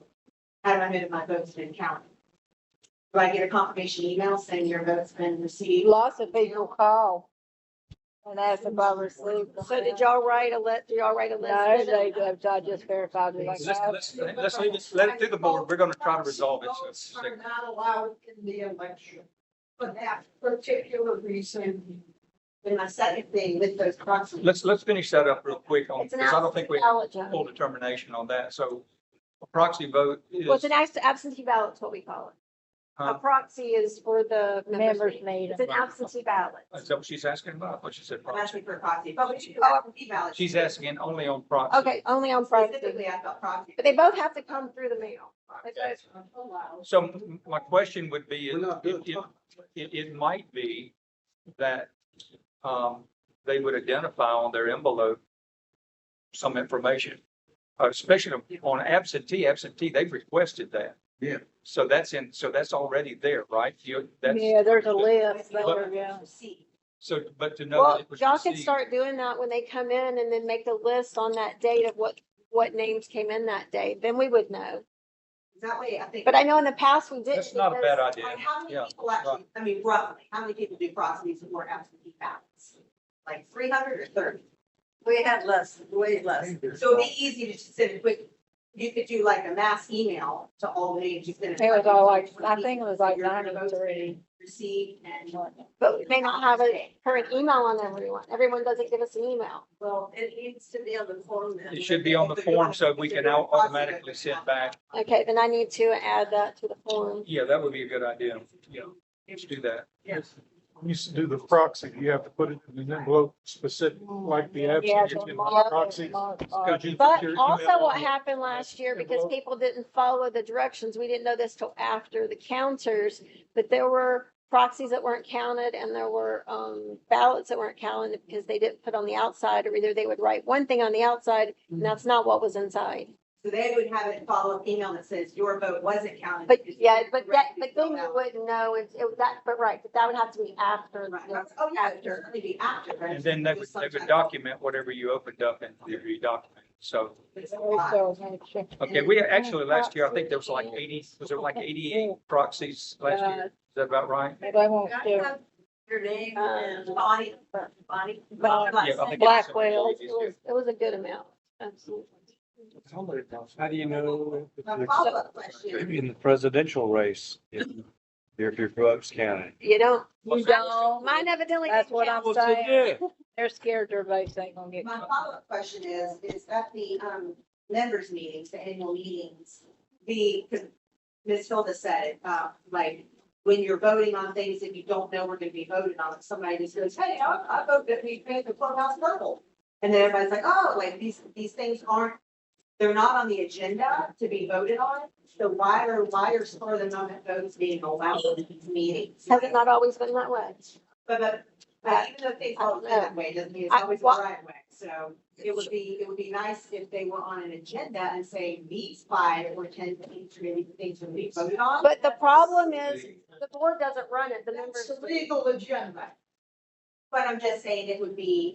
How do I know that my vote's been counted? Do I get a confirmation email saying your vote's been received? Lots of people call and ask if I received them. So did y'all write a list? No, I just verified it. Let's leave it, let it through the board. We're going to try to resolve it. Votes are not allowed in the election for that particular reason. And my second thing with those proxy. Let's finish that up real quick on, It's an because I don't think we absentee have ballot, full John. determination on that. So a proxy vote is. Well, it's an absentee ballot, is what we call it. A Huh? proxy is for the members Members meeting. meeting. It's an absentee ballot. Is that what she's asking about? I thought she said I'm proxy. asking for proxy, but we should do absentee ballots. She's asking only on proxy. Okay, only on proxy. Specifically, I thought proxy. But they both have to come through the mail. They both- So my question would be, We're not doing it might be that they would identify on their envelope some information, especially on absentee, they've requested that. Yeah. So that's already there, right? Yeah, there's a list there, yeah. Received. So, but to know Well, that it was y'all can received, start doing that when they come in and then make a list on that date of what names came in that day. Then we would know. That way, I think. But I know in the past we didn't. that's not a because- bad idea. Like, how many Yeah, people actually, I mean, roughly, how many people do proxies or absentee ballots? Like 300 or 30? We had less, way less. So it'd be easy to just send a quick, you could do like a mass email to all the names you sent. It was all like, I think it was like 93. Received and, But we may not have a current email on everyone. Everyone doesn't give us an email. Well, it needs to be on the form then. It should be on the form so we can now automatically send back. Okay, then I need to add that to the form. Yeah, that would be a good idea. Yeah, let's do that. Yes. When you do the proxy, you have to put it in an envelope specific, like the Yeah, absentee to and mark it, proxy. mark, Could you put But your also email what on it? happened last year, because Envelope. people didn't follow the directions, we didn't know this till after the counters, but there were proxies that weren't counted and there were, ballots that weren't counted because they didn't put on the outside, or either they would write one thing on the outside and that's not what was inside. So they would have a follow-up email that says your vote wasn't counted. But because you yeah, didn't but correctly then fill you out. wouldn't know, but that would have to be after. Right. the- Oh, yeah, it would After. certainly be after. right? And then they Just would sometimes document whatever you opened up and you document. So, it's a lot. okay, we actually, last year, I think there was like 80, was there like 88 proxies last year? Is that about right? They won't Can I still. have your name and Bonnie, Bonnie? Yeah, I think it was Blackwell. It was a good amount, absolutely. How do you know my follow-up question. in the presidential race, if your vote's counted? You don't, You don't. mine evidently. That's didn't what count. I'm saying. They're scared their votes ain't gonna get My counted. follow-up question is at the, members meetings, the annual meetings, because Ms. Hilda said it, like, when you're voting on things that you don't know we're gonna be voted on, somebody just goes, hey, I vote that we paint the clubhouse purple. And then everybody's like, oh, like, these things aren't, they're not on the agenda to be voted on, so why are spur of the moment votes being allowed in these meetings? Has it not always been that way? But even though things always been that way, doesn't mean it's always the right way, so it would be nice if they were on an agenda and say these 5 or 10 things, or maybe things would be voted on. But the problem is, the board doesn't run it, the members. It's a legal agenda. But I'm just saying it would be,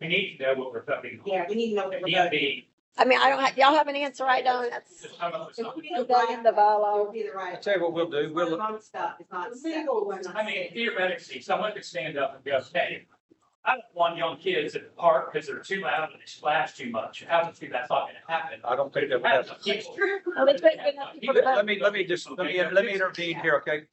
We need to know what we're voting on. yeah, we need to know what It we're need to voting. be, I mean, I don't have, y'all have an answer, I don't, that's. just come up with It would something. be the Put that in the right, it bylaw. would be the right. I'll tell you what we'll do, Spur of we'll, the moment stuff, it's not. Legal ones. I mean, theoretically, someone could stand up and go, hey, I don't want young kids at the park because they're too loud and they splash too much. Obviously, that's not gonna happen. I don't think that would Have happen. some people- Well, they couldn't get enough people to vote. Let me intervene here, okay?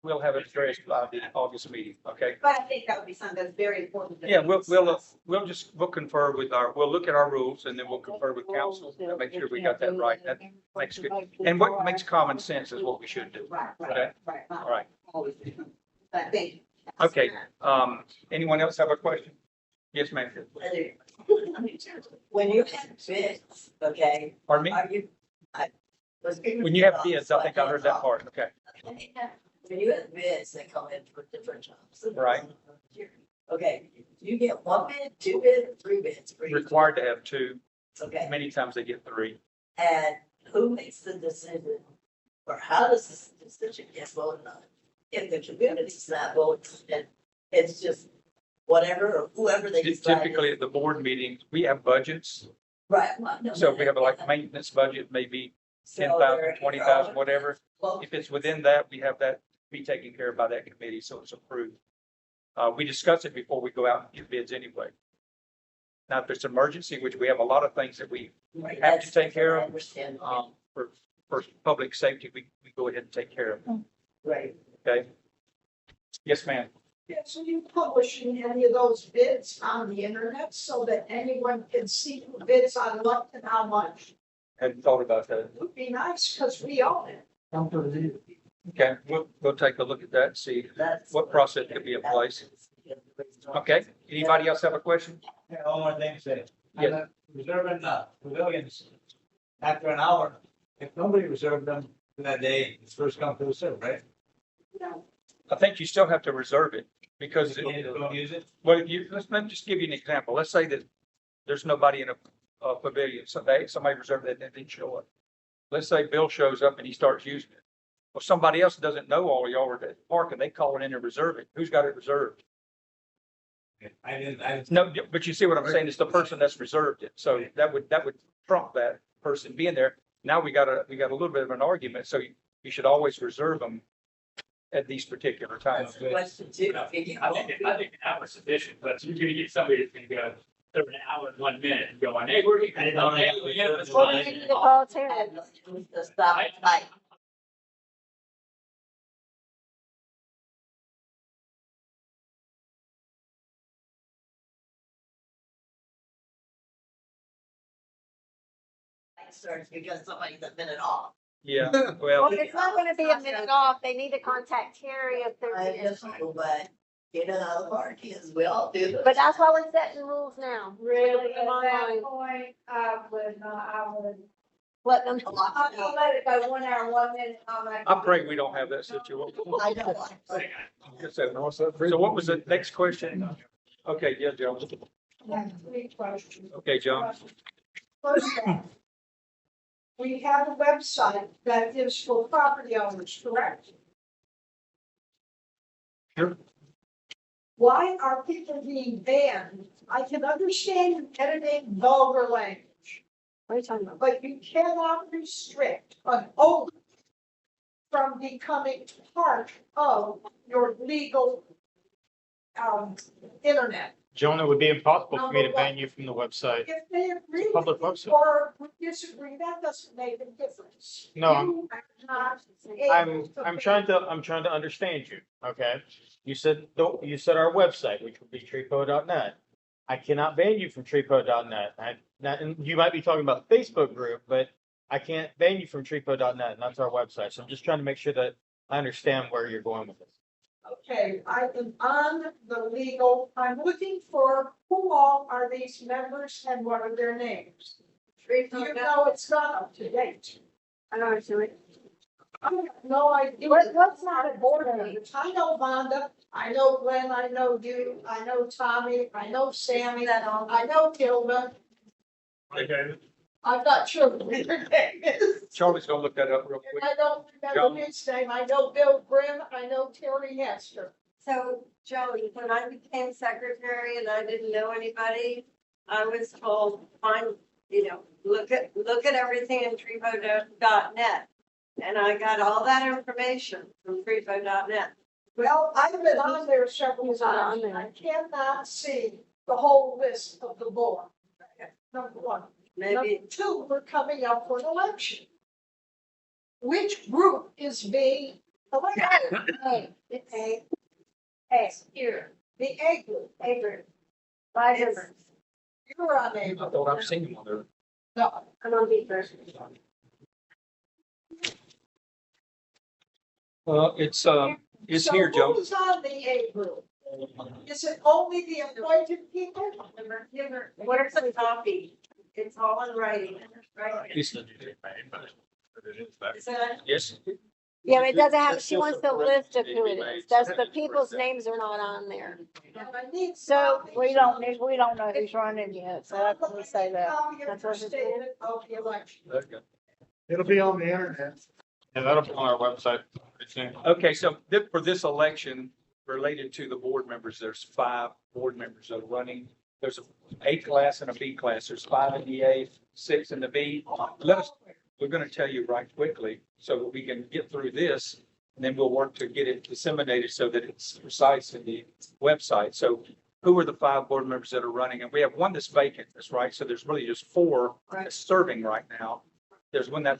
We'll have it addressed by the August meeting, okay? But I think that would be something that's very important. Yeah, we'll confer with we'll look at our rules and then we'll confer with council to make sure we got that right. That makes good. And what makes common sense is what we should do. Right, Okay. right. All right. Always do. But thank you. Okay, anyone else have a question? Yes, ma'am. When you have bids, okay, Pardon me? are you? When you have bids, I think I heard that part, okay. When you have bids, they come in for different jobs. Right. Okay, you get 1 bid, 2 bids, 3 bids for each. Required to have 2, Okay, many times they get 3. and who makes the decision? Or how does this decision get voted on? If the community's not voting, and it's just whatever, or whoever they decide. Typically at the board meetings, we have budgets. Right. well, I know So if we that. have like maintenance budget, maybe So 10,000, they're- 20,000, whatever. Well, If it's within that, we have that be taken care of by that committee, so it's approved. We discuss it before we go out and get bids anyway. Now, if there's an emergency, which we have a lot of things that we right, have to that's- take care I of, understand. for public safety, we go ahead and take care of it, Right. okay? Yes, ma'am. Yes, are you publishing any of those bids on the internet so that anyone can see who bids on what and how much? Hadn't thought about that. It would be nice because we own it. Okay, we'll take a look at that and see That's. what process could be in place. Okay, anybody else have a question? Yeah, one more thing to say. Yes. I'm reserving pavilions after an hour. If nobody reserved them for that day, it's first come, first served, right? I think you still have to reserve it because You can't go use it. well, let me just give you an example. Let's say that there's nobody in a pavilion. Somebody reserved that and didn't show up. Let's say Bill shows up and he starts using it. Well, somebody else doesn't know all of y'all are at the park and they call it in and reserve it. Who's got it reserved? I didn't. No, but you see what I'm saying? It's the person that's reserved it. So that would trump that person being there. Now we got a little bit of an argument. So you should always reserve them at these particular times. Question too. I think an hour is sufficient, but you're gonna get somebody that's gonna go through an hour and 1 minute and going, hey, we're. I didn't know Hey, that. yeah, that's Well, fine. we need to call Terry. And the stop light. Starts because somebody's a minute off. Yeah, Well, well, it's not gonna be a minute off. They need to contact Terry if there's I an just issue. know, but in and out of the park, yes, we all do. But that's why we're setting rules now. Really, Come at on, that line. point, I would, Let them. I'll let it go 1 hour, 1 minute. I'm like- I pray we don't have that situation. I know. So what was the next question? Okay, yeah, Joe. I have 3 questions. Okay, John. First off, we have a website that is for property owners, correct? Sure. Why are people being banned? I can understand editing vulgar language, What are you talking about? but you cannot restrict an owner from becoming part of your legal internet. Joan, it would be impossible for me to ban you from the website. If they agree with Public you website. or disagree, that doesn't make a difference. No, I'm- You are not able I'm to trying to understand you, okay? You said our website, which would be treepo.net. I cannot ban you from treepo.net. And you might be talking about the Facebook group, but I can't ban you from treepo.net, and that's our website. So I'm just trying to make sure that I understand where you're going with this. Okay, I am on the legal, I'm looking for who all are these members and what are their names? You know it's not up to date. I don't understand it. I have no idea. What's not a board meeting? I know Vonda, I know Glenn, I know you, I know Tommy, I know Sammy, I know Hilda. Okay. I'm not sure what their name is. Charlie's gonna look that up real And quick. I don't remember his name. I know Bill Grimm, I know Terry Hester. So, Joey, when I became secretary and I didn't know anybody, I was told, find, look at everything in treepo.net. And I got all that information from treepo.net. Well, I've been on there several He's not on times. there. I cannot see the whole list of the board. Number one. Maybe, Number two, we're coming up for an election. Which group is being elected? Hey, it's A. Here. The A group. A group. 5 members. You're on A I group. thought I've seen him on there. No. I'm on B first. It's So here, Joe. who's on the A group? Is it only the appointed people? what are some copy? It's all in writing, right? It's- Is that? Yes. Yeah, but it doesn't have, There's she still wants some the list of corrections who need it to be is. made. That's the people's names are not on there. I need So copies. we don't know who's running yet, so how can we say that? That's That's what a it's statement of the election. Okay. It'll be on the internet. And that'll be on our website. pretty soon. Okay, so for this election related to the board members, there's 5 board members that are running. There's a A class and a B class. There's 5 in the A, 6 in the B. We're gonna tell you right quickly so that we can get through this. And then we'll work to get it disseminated so that it's precise in the website. So who are the 5 board members that are running? And we have 1 that's vacant, that's right. So there's really just 4 that's serving right now. There's one that,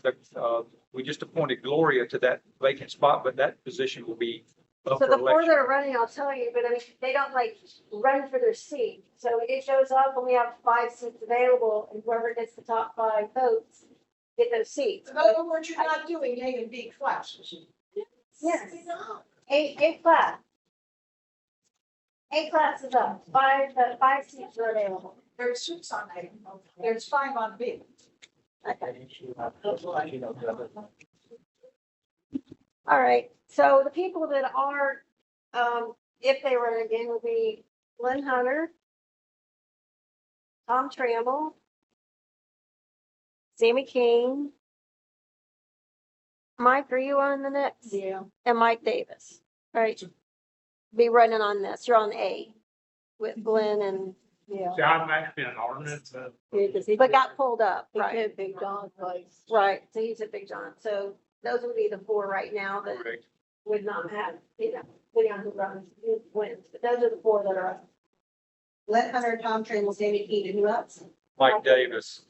we just appointed Gloria to that vacant spot, but that position will be up So for the 4 that election. are running, I'll tell you, but I mean, they don't like run for their seat. So it shows up when we have 5 seats available and whoever gets the top 5 votes get those seats. In other words, you're not doing A and B classes. Yes. A class. A class is up. 5 seats are available. There's 6 on A. There's 5 on B. All right, so the people that are, if they run again, will be Lynn Hunter, Tom Trammell, Sammy King, Mike, are you on the next? Yeah. And Mike Davis, right? Be running on this. You're on A with Glenn and, Yeah. I'm actually an alternate, but got pulled up, He right? did Big John's place. Right, so he's at Big John. So those would be the 4 right now that Correct. would not have, depending on who runs, who wins. But those are the 4 that are up. Let Hunter, Tom Trammell, Sammy Key, and who else? Mike Davis.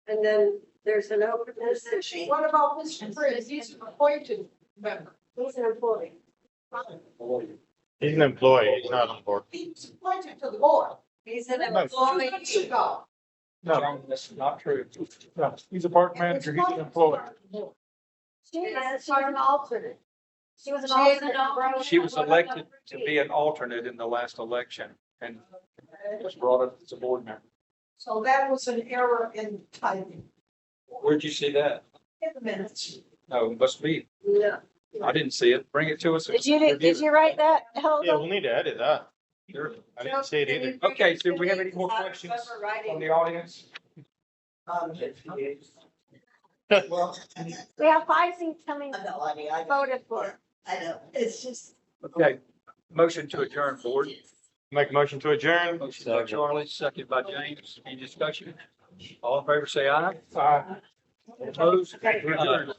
And then there's an open position. What about Mr. Fritz? He's an appointed member. He's an employee. He's an employee, he's not on board. He was appointed to the board. He's an No. 2 employee. months ago. John, that's not true. No, he's a park manager, he's an employee. She's an alternate. She was an She is alternate. an alternate. She was elected to be an alternate in the last election and was brought up as a board member. So that was an error in typing Where'd you see that? in the minutes. Oh, must be. Yeah. I didn't see it. Bring it to us. Did you write that, Yeah, Helga? we'll need to edit that. Sure. I didn't see it either. Okay, so we have any more questions from the audience? Well, We have 5 seats coming I know, I mean, I. voted for. I know, it's just. Okay, motion to adjourn, board. Make a motion to adjourn. Motion by Charlie, second by James. Any discussion? All in favor, say aye. Aye. Opposed? We're adjourned.